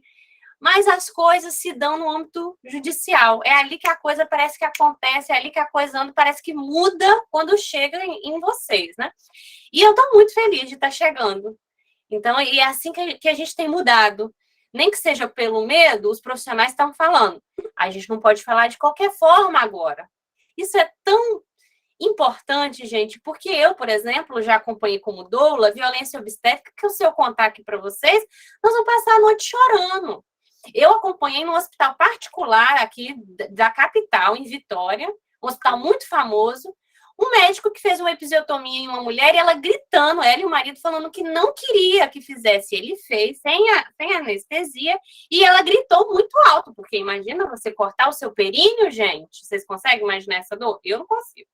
mas as coisas se dão no âmbito judicial. É ali que a coisa parece que acontece, é ali que a coisa anda, parece que muda quando chega em vocês, né? E eu estou muito feliz de estar chegando. Então, e é assim que a gente tem mudado. Nem que seja pelo medo, os profissionais estão falando. A gente não pode falar de qualquer forma agora. Isso é tão importante, gente, porque eu, por exemplo, já acompanhei como doula violência obstétrica, que se eu contar aqui para vocês, nós vamos passar a noite chorando. Eu acompanhei num hospital particular aqui da capital, em Vitória, um hospital muito famoso, um médico que fez uma episiotomia em uma mulher e ela gritando, ela e o marido falando que não queria que fizesse. Ele fez sem anestesia e ela gritou muito alto, porque imagina você cortar o seu períneo, gente. Vocês conseguem imaginar essa dor? Eu não consigo.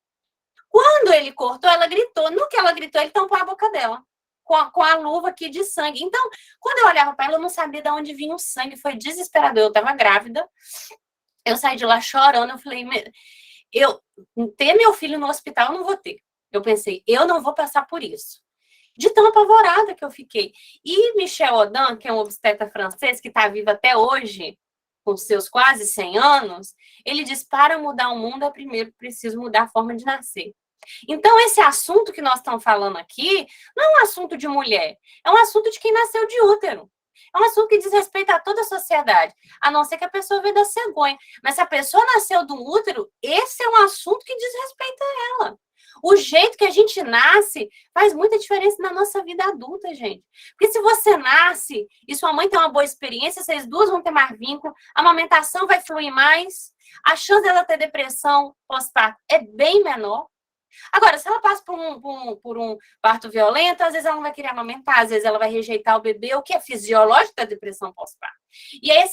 Quando ele cortou, ela gritou. No que ela gritou, ele tampou a boca dela. Com a luva aqui de sangue. Então, quando eu olhava para ela, eu não sabia de onde vinha o sangue. Foi desesperador. Eu estava grávida. Eu saí de lá chorando. Eu falei, ter meu filho no hospital, eu não vou ter. Eu pensei, eu não vou passar por isso. De tão apavorada que eu fiquei. E Michel Audin, que é um obstetra francês, que está vivo até hoje, com seus quase 100 anos, ele diz, para mudar o mundo, é primeiro preciso mudar a forma de nascer. Então, esse assunto que nós estamos falando aqui não é um assunto de mulher, é um assunto de quem nasceu de útero. É um assunto que diz respeito a toda a sociedade, a não ser que a pessoa veio da cegonha. Mas se a pessoa nasceu do útero, esse é um assunto que diz respeito a ela. O jeito que a gente nasce faz muita diferença na nossa vida adulta, gente. Porque se você nasce e sua mãe tem uma boa experiência, vocês duas vão ter mais vínculo, a amamentação vai fluir mais, a chance dela ter depressão pós-parto é bem menor. Agora, se ela passa por um parto violento, às vezes ela não vai querer amamentar, às vezes ela vai rejeitar o bebê, o que é fisiológico da depressão pós-parto. E é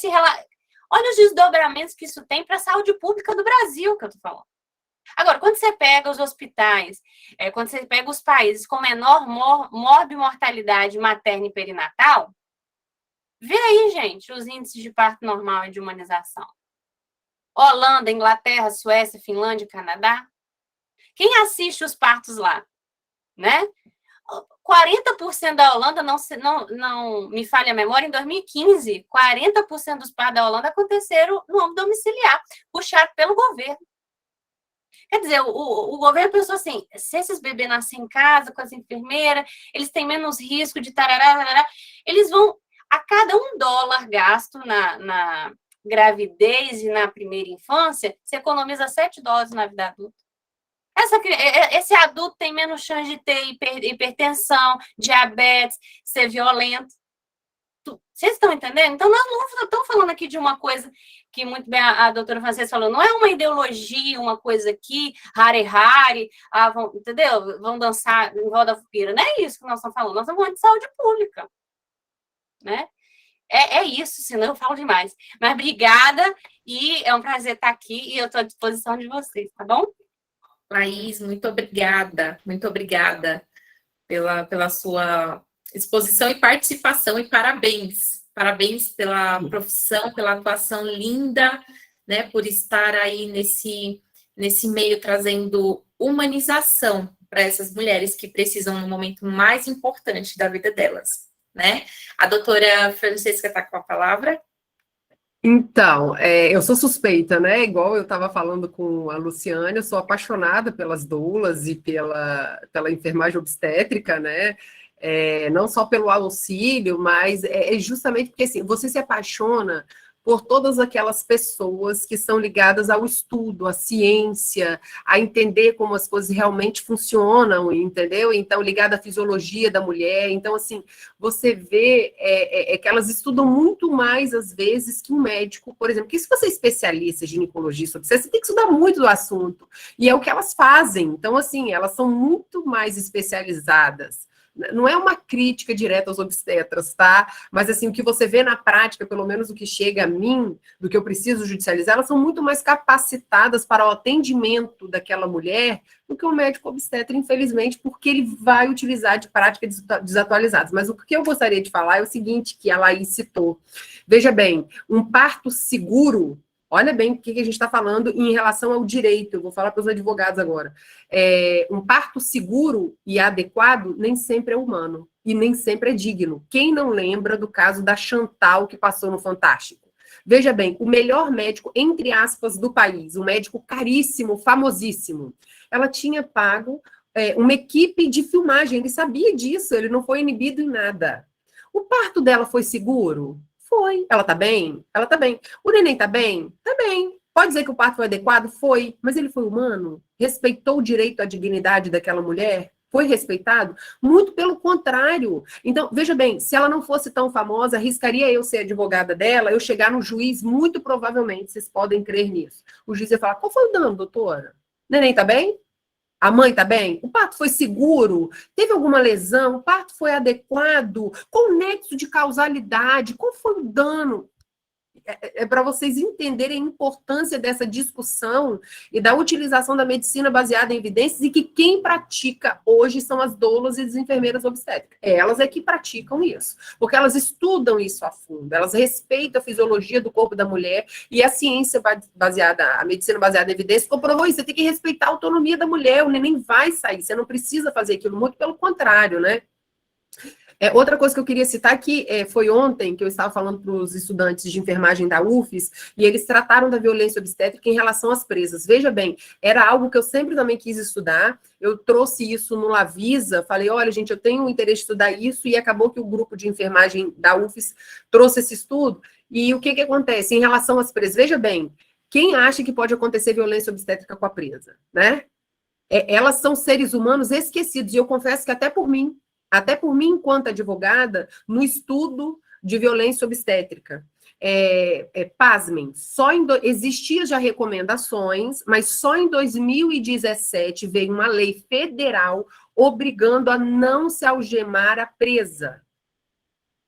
olha os desdobramentos que isso tem para a saúde pública do Brasil, que eu estou falando. Agora, quando você pega os hospitais, quando você pega os países com menor morbimortalidade materna e perinatal, vê aí, gente, os índices de parto normal e de humanização. Holanda, Inglaterra, Suécia, Finlândia, Canadá. Quem assiste os partos lá, né? 40% da Holanda, não me falha a memória, em 2015, 40% dos partos da Holanda aconteceram no âmbito domiciliar, puxado pelo governo. Quer dizer, o governo pensou assim, se esses bebês nascem em casa, com as enfermeiras, eles têm menos risco de tarará, eles vão, a cada $1 gasto na gravidez e na primeira infância, você economiza $7 na vida adulta. Esse adulto tem menos chance de ter hipertensão, diabetes, ser violento. Vocês estão entendendo? Então, nós não estamos falando aqui de uma coisa que muito bem a doutora Francesa falou, não é uma ideologia, uma coisa aqui, rare, entendeu? Vão dançar em roda fogueira. Não é isso que nós estamos falando, nós estamos falando de saúde pública. Né? É isso, senão eu falo demais. Mas obrigada, e é um prazer estar aqui, e eu estou à disposição de vocês, tá bom? Laís, muito obrigada pela sua exposição e participação, e parabéns pela profissão, pela atuação linda, né, por estar aí nesse meio trazendo humanização para essas mulheres que precisam no momento mais importante da vida delas, né? A doutora Francesca está com a palavra. Então, eu sou suspeita, né? Igual eu estava falando com a Luciane, eu sou apaixonada pelas doulas e pela enfermagem obstétrica, né? Não só pelo auxílio, mas é justamente porque assim, você se apaixona por todas aquelas pessoas que são ligadas ao estudo, à ciência, a entender como as coisas realmente funcionam, entendeu? Então, ligada à fisiologia da mulher. Então, assim, você vê que elas estudam muito mais, às vezes, que um médico, por exemplo. Porque se você é especialista, ginecologista, você tem que estudar muito do assunto. E é o que elas fazem. Então, assim, elas são muito mais especializadas. Não é uma crítica direta aos obstetras, tá? Mas, assim, o que você vê na prática, pelo menos o que chega a mim, do que eu preciso judicializar, elas são muito mais capacitadas para o atendimento daquela mulher do que o médico obstetra, infelizmente, porque ele vai utilizar de práticas desatualizadas. Mas o que eu gostaria de falar é o seguinte, que a Laís citou. Veja bem, um parto seguro... Olha bem o que a gente está falando em relação ao direito. Eu vou falar para os advogados agora. Um parto seguro e adequado nem sempre é humano e nem sempre é digno. Quem não lembra do caso da Chantal que passou no Fantástico? Veja bem, o melhor médico, entre aspas, do país, um médico caríssimo, famosíssimo, ela tinha pago uma equipe de filmagem, ele sabia disso, ele não foi inibido em nada. O parto dela foi seguro? Foi. Ela tá bem? Ela tá bem. O neném tá bem? Tá bem. Pode dizer que o parto foi adequado? Foi. Mas ele foi humano? Respeitou o direito à dignidade daquela mulher? Foi respeitado? Muito pelo contrário. Então, veja bem, se ela não fosse tão famosa, arriscaria eu ser advogada dela, eu chegar no juiz, muito provavelmente, vocês podem crer nisso. O juiz ia falar, qual foi o dano, doutora? Neném tá bem? A mãe tá bem? O parto foi seguro? Teve alguma lesão? O parto foi adequado? Qual o nexo de causalidade? Qual foi o dano? Para vocês entenderem a importância dessa discussão e da utilização da medicina baseada em evidências e que quem pratica hoje são as doulas e as enfermeiras obstétricas. Elas é que praticam isso, porque elas estudam isso a fundo, elas respeitam a fisiologia do corpo da mulher e a ciência baseada, a medicina baseada em evidências comprovou isso. Você tem que respeitar a autonomia da mulher, o neném vai sair, você não precisa fazer aquilo, muito pelo contrário, né? Outra coisa que eu queria citar aqui, foi ontem que eu estava falando para os estudantes de enfermagem da UFES, e eles trataram da violência obstétrica em relação às presas. Veja bem, era algo que eu sempre também quis estudar, eu trouxe isso no Lavisa, falei, olha, gente, eu tenho interesse em estudar isso, e acabou que o grupo de enfermagem da UFES trouxe esse estudo, e o que acontece em relação às presas? Veja bem, quem acha que pode acontecer violência obstétrica com a presa, né? Elas são seres humanos esquecidos, e eu confesso que até por mim, enquanto advogada, no estudo de violência obstétrica. Pasmem, existiam já recomendações, mas só em 2017 veio uma lei federal obrigando a não se algemar a presa.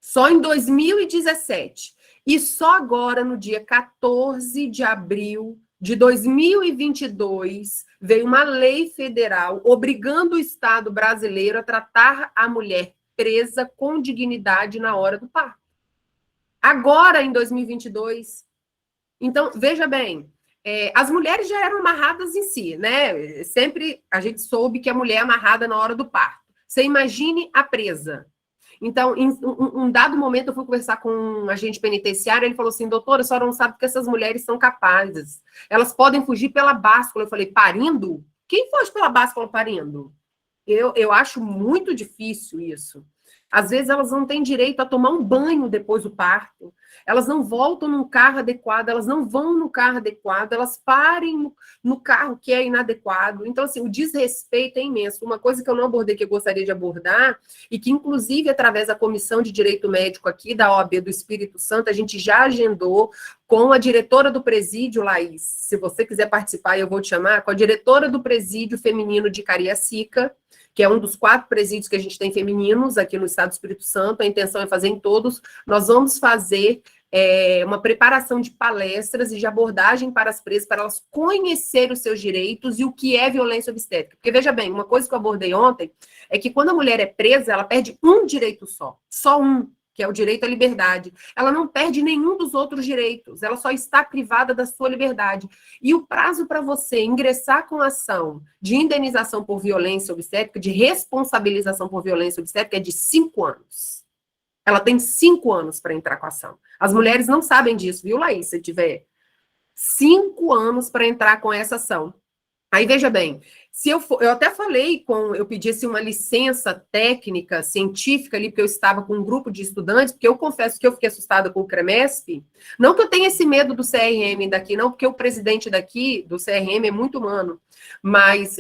Só em 2017. E só agora, no dia 14 de abril de 2022, veio uma lei federal obrigando o Estado brasileiro a tratar a mulher presa com dignidade na hora do parto. Agora, em 2022. Então, veja bem, as mulheres já eram amarradas em si, né? Sempre a gente soube que a mulher é amarrada na hora do parto. Você imagine a presa. Então, em um dado momento, eu fui conversar com um agente penitenciário, ele falou assim, doutora, a senhora não sabe que essas mulheres são capazes. Elas podem fugir pela báscula. Eu falei, parindo? Quem foge pela báscula parindo? Eu acho muito difícil isso. Às vezes, elas não têm direito a tomar um banho depois do parto. Elas não voltam num carro adequado, elas não vão no carro adequado, elas parem no carro que é inadequado. Então, assim, o desrespeito é imenso. Uma coisa que eu não abordei, que eu gostaria de abordar, e que, inclusive, através da Comissão de Direito Médico aqui da OAB do Espírito Santo, a gente já agendou com a diretora do presídio, Laís, se você quiser participar, eu vou te chamar, com a diretora do presídio feminino de Cariacica, que é um dos 4 presídios que a gente tem femininos aqui no estado do Espírito Santo, a intenção é fazer em todos. Nós vamos fazer uma preparação de palestras e de abordagem para as presas, para elas conhecerem os seus direitos e o que é violência obstétrica. Porque, veja bem, uma coisa que eu abordei ontem é que quando a mulher é presa, ela perde um direito só um, que é o direito à liberdade. Ela não perde nenhum dos outros direitos, ela só está privada da sua liberdade. E o prazo para você ingressar com ação de indenização por violência obstétrica, de responsabilização por violência obstétrica, é de 5 anos. Ela tem 5 anos para entrar com a ação. As mulheres não sabem disso, viu, Laís? Se tiver 5 anos para entrar com essa ação. Aí, veja bem, Se eu até falei eu pedisse uma licença técnica, científica ali, porque eu estava com um grupo de estudantes, porque eu confesso que eu fiquei assustada com o CREMESP, não que eu tenha esse medo do CRM daqui, não, porque o presidente daqui, do CRM, é muito humano, mas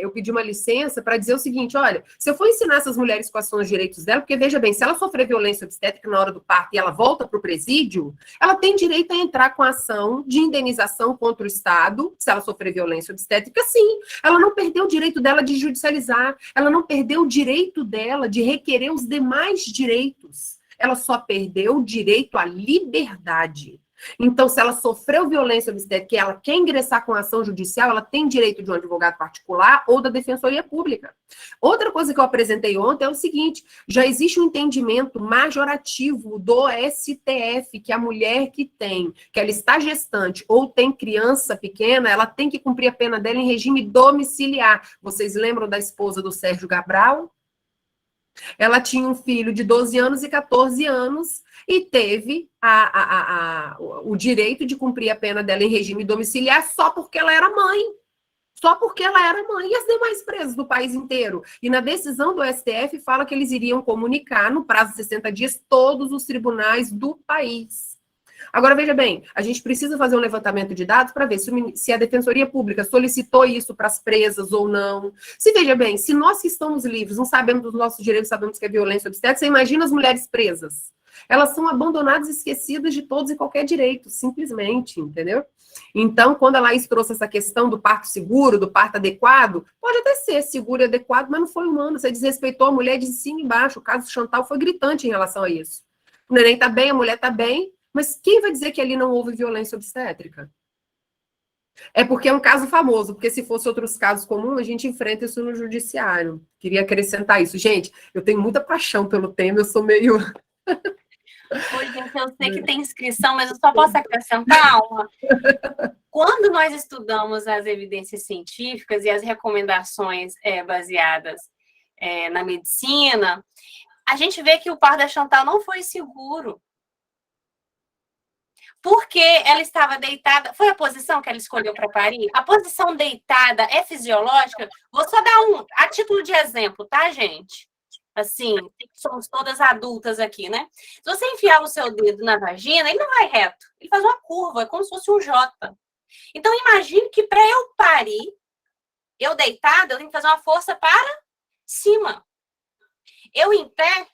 eu pedi uma licença para dizer o seguinte, olha, se eu for ensinar essas mulheres quais são os direitos dela, porque veja bem, se ela sofrer violência obstétrica na hora do parto e ela volta para o presídio, ela tem direito a entrar com a ação de indenização contra o Estado, se ela sofrer violência obstétrica, sim. Ela não perdeu o direito dela de judicializar, ela não perdeu o direito dela de requerer os demais direitos. Ela só perdeu o direito à liberdade. Então, se ela sofreu violência obstétrica e ela quer ingressar com ação judicial, ela tem direito de um advogado particular ou da Defensoria Pública. Outra coisa que eu apresentei ontem é o seguinte, já existe um entendimento majorativo do STF, que a mulher que ela está gestante ou tem criança pequena, ela tem que cumprir a pena dela em regime domiciliar. Vocês lembram da esposa do Sérgio Cabral? Ela tinha um filho de 12 anos e 14 anos e teve o direito de cumprir a pena dela em regime domiciliar só porque ela era mãe. Só porque ela era mãe. E as demais presas do país inteiro? E na decisão do STF fala que eles iriam comunicar, no prazo de 60 dias, todos os tribunais do país. Agora, veja bem, a gente precisa fazer um levantamento de dados para ver se a Defensoria Pública solicitou isso para as presas ou não. Se, veja bem, se nós que estamos livres não sabemos dos nossos direitos, sabemos que é violência obstétrica, você imagina as mulheres presas. Elas são abandonadas e esquecidas de todos e qualquer direito, simplesmente, entendeu? Então, quando a Laís trouxe essa questão do parto seguro, do parto adequado, pode até ser seguro e adequado, mas não foi humano. Você desrespeitou a mulher de cima e embaixo. O caso do Chantal foi gritante em relação a isso. O neném está bem, a mulher está bem, mas quem vai dizer que ali não houve violência obstétrica? É porque é um caso famoso, porque se fosse outros casos comuns, a gente enfrenta isso no judiciário. Queria acrescentar isso. Gente, eu tenho muita paixão pelo tema, eu sou meio... Oi, gente, eu sei que tem inscrição, mas eu só posso acrescentar uma. Quando nós estudamos as evidências científicas e as recomendações baseadas na medicina, a gente vê que o parto da Chantal não foi seguro. Porque ela estava deitada. Foi a posição que ela escolheu para parir? A posição deitada é fisiológica? Vou só dar a título de exemplo, tá, gente? Assim, somos todas adultas aqui, né? Se você enfiar o seu dedo na vagina, ele não vai reto. Ele faz uma curva, é como se fosse um J. Então, imagine que para eu parir, eu deitada, eu tenho que fazer uma força para cima. Eu em pé,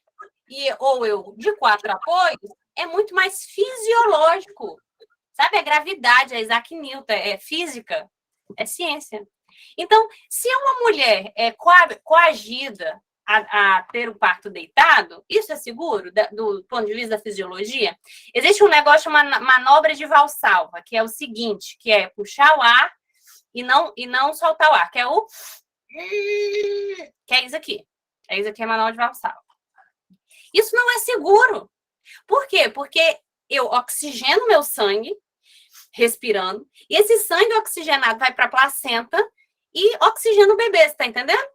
ou eu de 4 apoios, é muito mais fisiológico. Sabe, é gravidade, é Isaac Newton, é física, é ciência. Então, se uma mulher é coagida a ter o parto deitado, isso é seguro do ponto de vista da fisiologia? Existe um negócio chamado manobra de Valsalva, que é o seguinte, que é puxar o ar e não soltar o ar, que é o... que é isso aqui. É isso aqui, é a manobra de Valsalva. Isso não é seguro. Por quê? Porque eu oxigeno meu sangue, respirando, e esse sangue oxigenado vai para a placenta e oxigena o bebê, você está entendendo?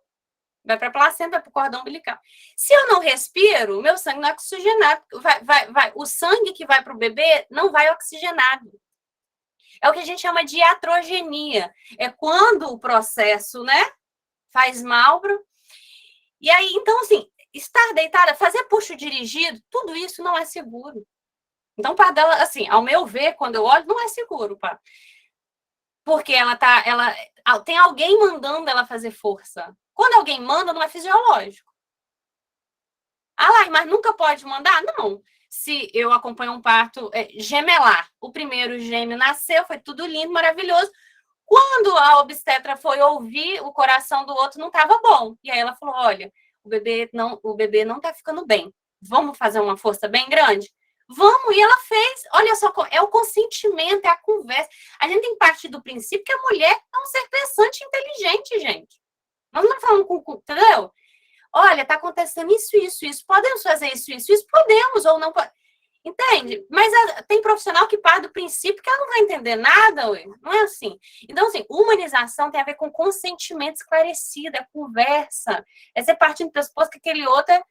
Vai para a placenta, vai para o cordão umbilical. Se eu não respiro, meu sangue não é oxigenado. O sangue que vai para o bebê não vai oxigenado. É o que a gente chama de iatrogenia. É quando o processo, né, faz mal. E aí, então, assim, estar deitada, fazer puxo dirigido, tudo isso não é seguro. Então, para dela, assim, ao meu ver, quando eu olho, não é seguro, pá. Porque tem alguém mandando ela fazer força. Quando alguém manda, não é fisiológico. Ah lá, mas nunca pode mandar? Não. Se eu acompanho um parto gemelar, o primeiro gêmeo nasceu, foi tudo lindo, maravilhoso. Quando a obstetra foi ouvir, o coração do outro não estava bom. E aí ela falou, olha, o bebê não está ficando bem. Vamos fazer uma força bem grande? Vamos, e ela fez. Olha só, é o consentimento, é a conversa. A gente tem que partir do princípio que a mulher é um ser pensante e inteligente, gente. Nós não estamos falando entendeu? Olha, está acontecendo isso. Podemos fazer isso? Podemos ou não podemos. Entende? Mas tem profissional que parte do princípio que ela não vai entender nada, ué. Não é assim. Então, assim, humanização tem a ver com consentimento esclarecido, é conversa. É ser partindo do pressuposto que aquele outro é...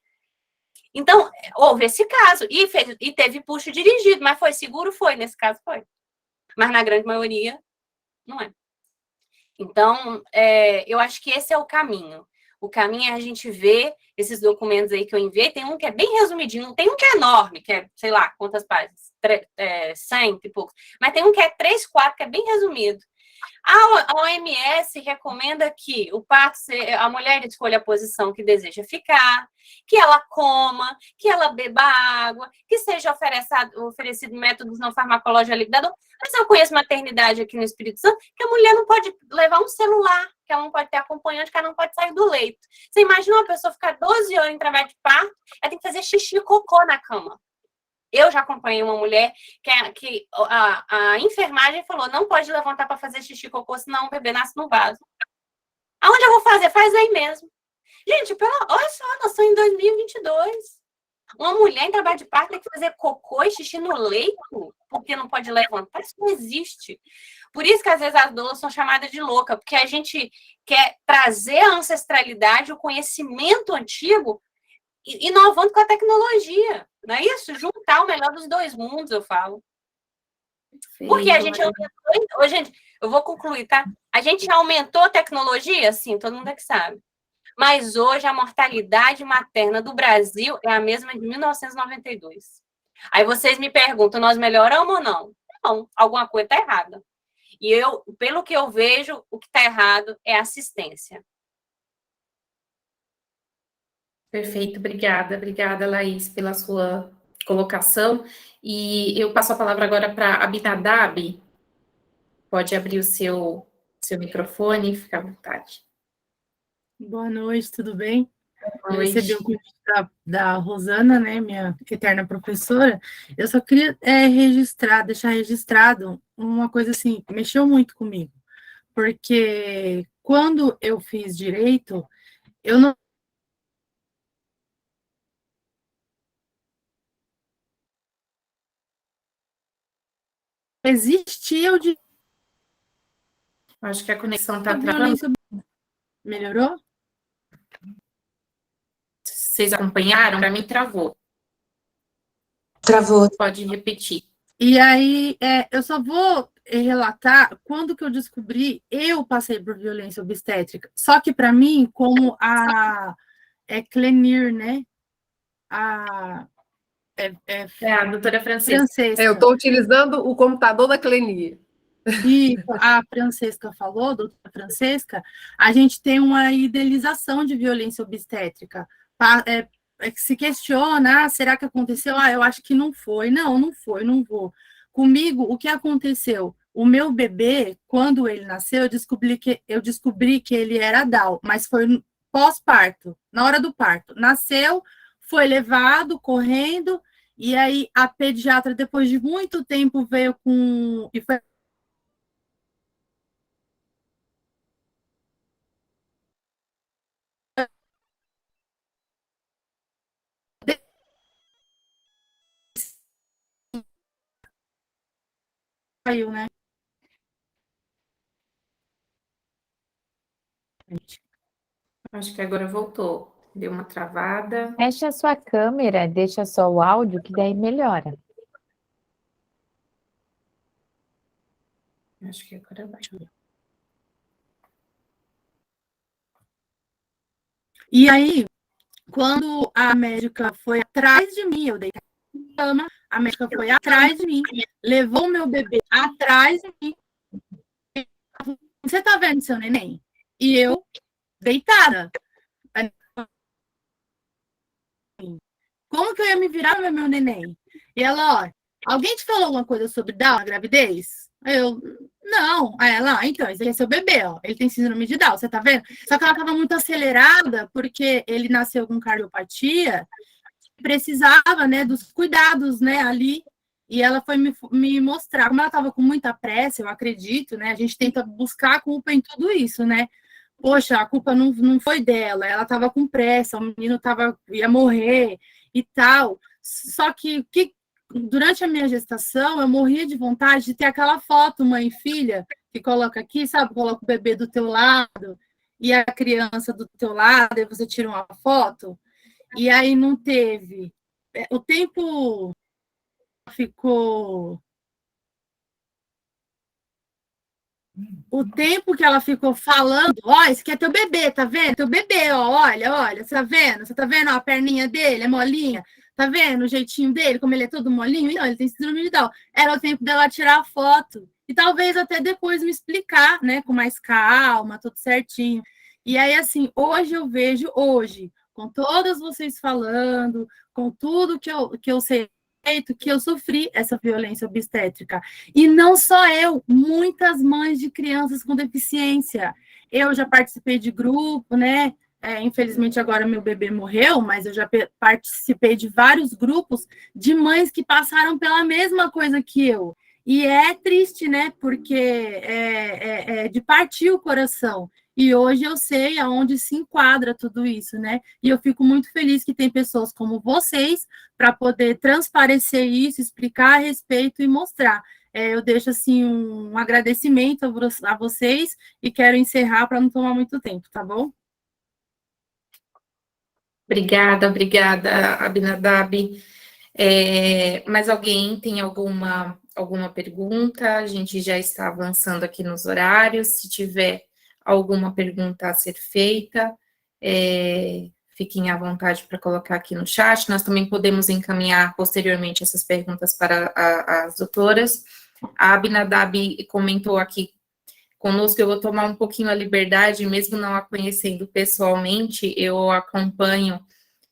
Então, houve esse caso. E teve puxo dirigido, mas foi seguro? Foi. Nesse caso, foi. Mas na grande maioria, não é. Então, eu acho que esse é o caminho. O caminho é a gente ver esses documentos aí que eu enviei. Tem um que é bem resumidinho, não tem um que é enorme, que é, sei lá, quantas páginas? 100 e poucos. Mas tem um que é 3, 4, que é bem resumido. A OMS recomenda que o parto, a mulher escolha a posição que deseja ficar, que ela coma, que ela beba água, que seja oferecido métodos não farmacológicos aliviador. Mas eu conheço maternidade aqui no Espírito Santo que a mulher não pode levar um celular, que ela não pode ter acompanhante, que ela não pode sair do leito. Você imagina uma pessoa ficar 12 horas em trabalho de parto, ela tem que fazer xixi e cocô na cama. Eu já acompanhei uma mulher que a enfermagem falou, não pode levantar para fazer xixi e cocô, senão o bebê nasce no vaso. Aonde eu vou fazer? Faz aí mesmo. Gente, olha só, nós estamos em 2022. Uma mulher em trabalho de parto tem que fazer cocô e xixi no leito, porque não pode levantar. Isso não existe. Por isso que, às vezes, as doulas são chamadas de louca, porque a gente quer trazer a ancestralidade, o conhecimento antigo, inovando com a tecnologia, não é isso? Juntar o melhor dos dois mundos, eu falo. Porque a gente aumentou... Gente, eu vou concluir, tá? A gente aumentou a tecnologia? Sim, todo mundo é que sabe. Mas hoje a mortalidade materna do Brasil é a mesma de 1992. Aí vocês me perguntam, nós melhoramos ou não? Não, alguma coisa está errada. E pelo que eu vejo, o que está errado é assistência. Perfeito, obrigada, Laís, pela sua colocação. E eu passo a palavra agora para Abinadab. Pode abrir o seu microfone, fica à vontade. Boa noite, tudo bem? Boa Eu recebi noite. o convite da Rosana, né, minha eterna professora. Eu só queria deixar registrado uma coisa assim, que mexeu muito comigo, porque quando eu fiz direito, eu não existia o direito Acho que a conexão está à travando. violência. Melhorou? Vocês acompanharam? Para mim, travou. Travou. Pode repetir. E aí, eu só vou relatar quando que eu descobri, eu passei por violência obstétrica. Só que, para mim, como a Clenir, né? A doutora Francesca. Francesca. Eu estou utilizando o computador da Cleni. E a Francesca falou, a doutora Francesca, a gente tem uma idealização de violência obstétrica. Que se questiona, será que aconteceu? Eu acho que não foi. Não foi, não vou. Comigo, o que aconteceu? O meu bebê, quando ele nasceu, eu descobri que ele era Down, mas foi pós-parto, na hora do parto. Nasceu, foi levado correndo, e aí a pediatra, depois de muito tempo, veio com... E foi saiu, né? Acho que agora voltou. Deu uma travada. Fecha a sua câmera, deixa só o áudio, que daí melhora. Acho que agora vai. E aí, quando a médica foi atrás de mim, eu deitei na cama, a médica foi atrás de mim, levou meu bebê atrás de mim. Você tá vendo seu neném? E eu, deitada. Como que eu ia me virar no meu neném? E ela, ó, alguém te falou alguma coisa sobre Down, a gravidez? Eu, não. Aí ela, então, esse aqui é seu bebê, ó. Ele tem síndrome de Down, você tá vendo? Só que ela tava muito acelerada, porque ele nasceu com cardiopatia, precisava, né, dos cuidados, né, ali. E ela foi me mostrar. Como ela tava com muita pressa, eu acredito, né, a gente tenta buscar a culpa em tudo isso, né? Poxa, a culpa não foi dela, ela tava com pressa, o menino ia morrer e tal. Só que durante a minha gestação, eu morria de vontade de ter aquela foto, mãe e filha, que coloca aqui, sabe? Coloca o bebê do teu lado e a criança do teu lado, e você tira uma foto. E aí não teve. O tempo ficou O tempo que ela ficou falando, ó, esse aqui é teu bebê, tá vendo? Teu bebê, ó, olha, você tá vendo? Você tá vendo ó, a perninha dele, é molinha? Tá vendo o jeitinho dele, como ele é todo molinho? Não, ele tem síndrome de Down. Era o tempo dela tirar a foto. E talvez até depois me explicar, né, com mais calma, tudo certinho. E aí, assim, hoje eu vejo, com todas vocês falando, com tudo que eu sei, que eu sofri essa violência obstétrica. E não só eu, muitas mães de crianças com deficiência. Eu já participei de grupo, né? Infelizmente agora meu bebê morreu, mas eu já participei de vários grupos de mães que passaram pela mesma coisa que eu. E é triste, né? Porque é de partir o coração. E hoje eu sei aonde se enquadra tudo isso, né? E eu fico muito feliz que tem pessoas como vocês para poder transparecer isso, explicar a respeito e mostrar. Eu deixo assim um agradecimento a vocês e quero encerrar para não tomar muito tempo, tá bom? Obrigada, Abinadab. Mas alguém tem alguma pergunta? A gente já está avançando aqui nos horários. Se tiver alguma pergunta a ser feita, fiquem à vontade para colocar aqui no chat. Nós também podemos encaminhar posteriormente essas perguntas para as doutoras. A Abinadab comentou aqui conosco, eu vou tomar um pouquinho a liberdade, mesmo não a conhecendo pessoalmente, eu acompanho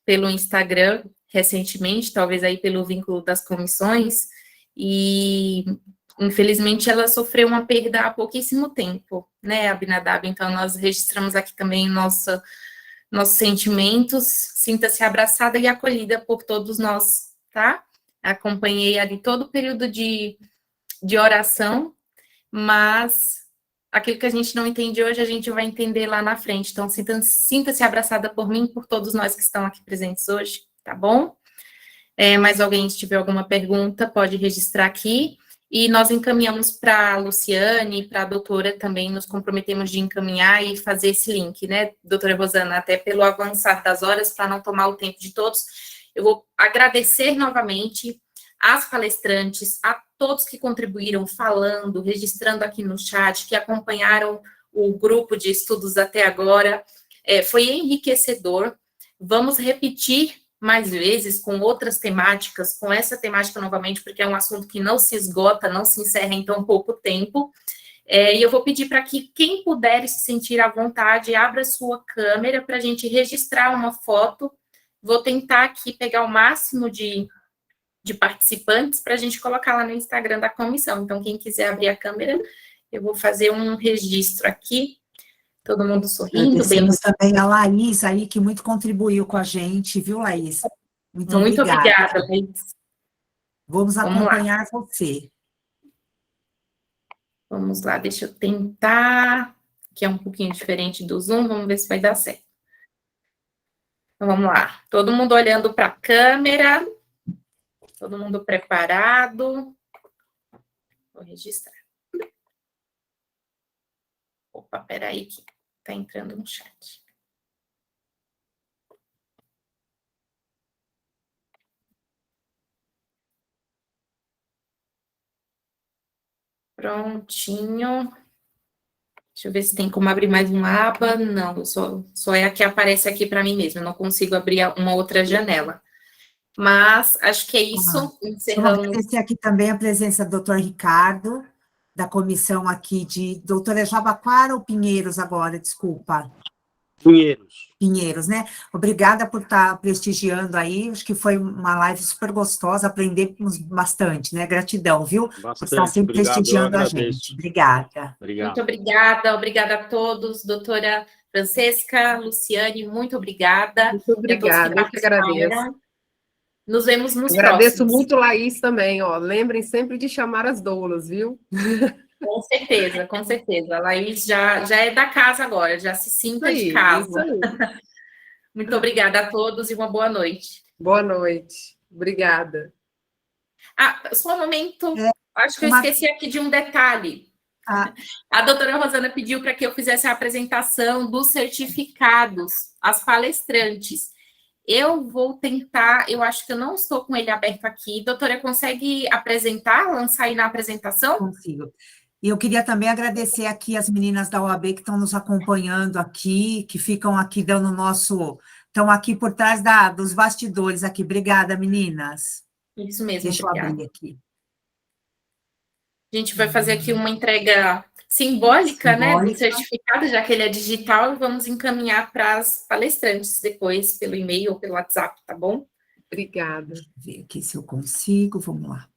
pelo Instagram recentemente, talvez aí pelo vínculo das comissões, e infelizmente ela sofreu uma perda há pouquíssimo tempo, né, Abinadab? Então nós registramos aqui também nossos sentimentos, sinta-se abraçada e acolhida por todos nós, tá? Acompanhei ali todo o período de oração, mas aquilo que a gente não entende hoje, a gente vai entender lá na frente. Então, sinta-se abraçada por mim, por todos nós que estão aqui presentes hoje, tá bom? Mais alguém, se tiver alguma pergunta, pode registrar aqui. E nós encaminhamos para a Luciane, para a doutora também, nos comprometemos de encaminhar e fazer esse link, né, doutora Rosana, até pelo avançar das horas, para não tomar o tempo de todos. Eu vou agradecer novamente às palestrantes, a todos que contribuíram falando, registrando aqui no chat, que acompanharam o grupo de estudos até agora. Foi enriquecedor. Vamos repetir mais vezes com outras temáticas, com essa temática novamente, porque é um assunto que não se esgota, não se encerra em tão pouco tempo. E eu vou pedir para que quem puder se sentir à vontade, abra sua câmera para a gente registrar uma foto. Vou tentar aqui pegar o máximo de participantes para a gente colocar lá no Instagram da comissão. Então, quem quiser abrir a câmera, eu vou fazer um registro aqui. Todo mundo sorrindo. Agradecemos também a Laís aí, que muito contribuiu com a gente, viu, Laís? Muito obrigada, Laís. Vamos acompanhar você. Vamos lá, deixa eu tentar, que é um pouquinho diferente do Zoom, vamos ver se vai dar certo. Então, vamos lá. Todo mundo olhando para a câmera. Todo mundo preparado? Vou registrar. Opa, peraí que tá entrando no chat. Prontinho. Deixa eu ver se tem como abrir mais uma aba. Não, só é a que aparece aqui para mim mesmo. Eu não consigo abrir uma outra janela. Mas acho que é isso. Encerramos. Vou agradecer aqui também a presença do doutor Ricardo, da comissão aqui de... Doutora Jabaquara ou Pinheiros agora, desculpa? Pinheiros, né? Obrigada por estar prestigiando aí, acho que foi uma live super gostosa, aprendemos bastante, né? Gratidão, viu? Bastante, por estar sempre prestigiando a gente. Obrigada. Muito obrigada a todos, doutora Francesca, Luciane, muito obrigada. Muito obrigada, eu que agradeço. Nos vemos nos Agradeço próximos. muito, Laís, também, ó. Lembrem sempre de chamar as doulas, viu? Com certeza, com certeza. A Laís já é da casa agora, já se sinta de casa. Isso aí. Muito obrigada a todos e uma boa noite. Boa noite. Obrigada. Só um momento, acho que eu esqueci aqui de um detalhe. A doutora Rosana pediu para que eu fizesse a apresentação dos certificados às palestrantes. Eu vou tentar, eu acho que eu não estou com ele aberto aqui. Doutora, consegue apresentar, lançar aí na apresentação? Consigo. E eu queria também agradecer aqui as meninas da OAB que estão nos acompanhando aqui, que ficam aqui dando estão aqui por trás dos bastidores aqui. Obrigada, meninas. Isso mesmo, Deixa eu obrigada. abrir aqui. A gente vai fazer aqui uma entrega simbólica, né, do certificado, já que ele é digital, e vamos encaminhar para as palestrantes depois, pelo e-mail ou pelo WhatsApp, tá bom? Obrigada. Deixa eu ver aqui se eu consigo, vamos lá.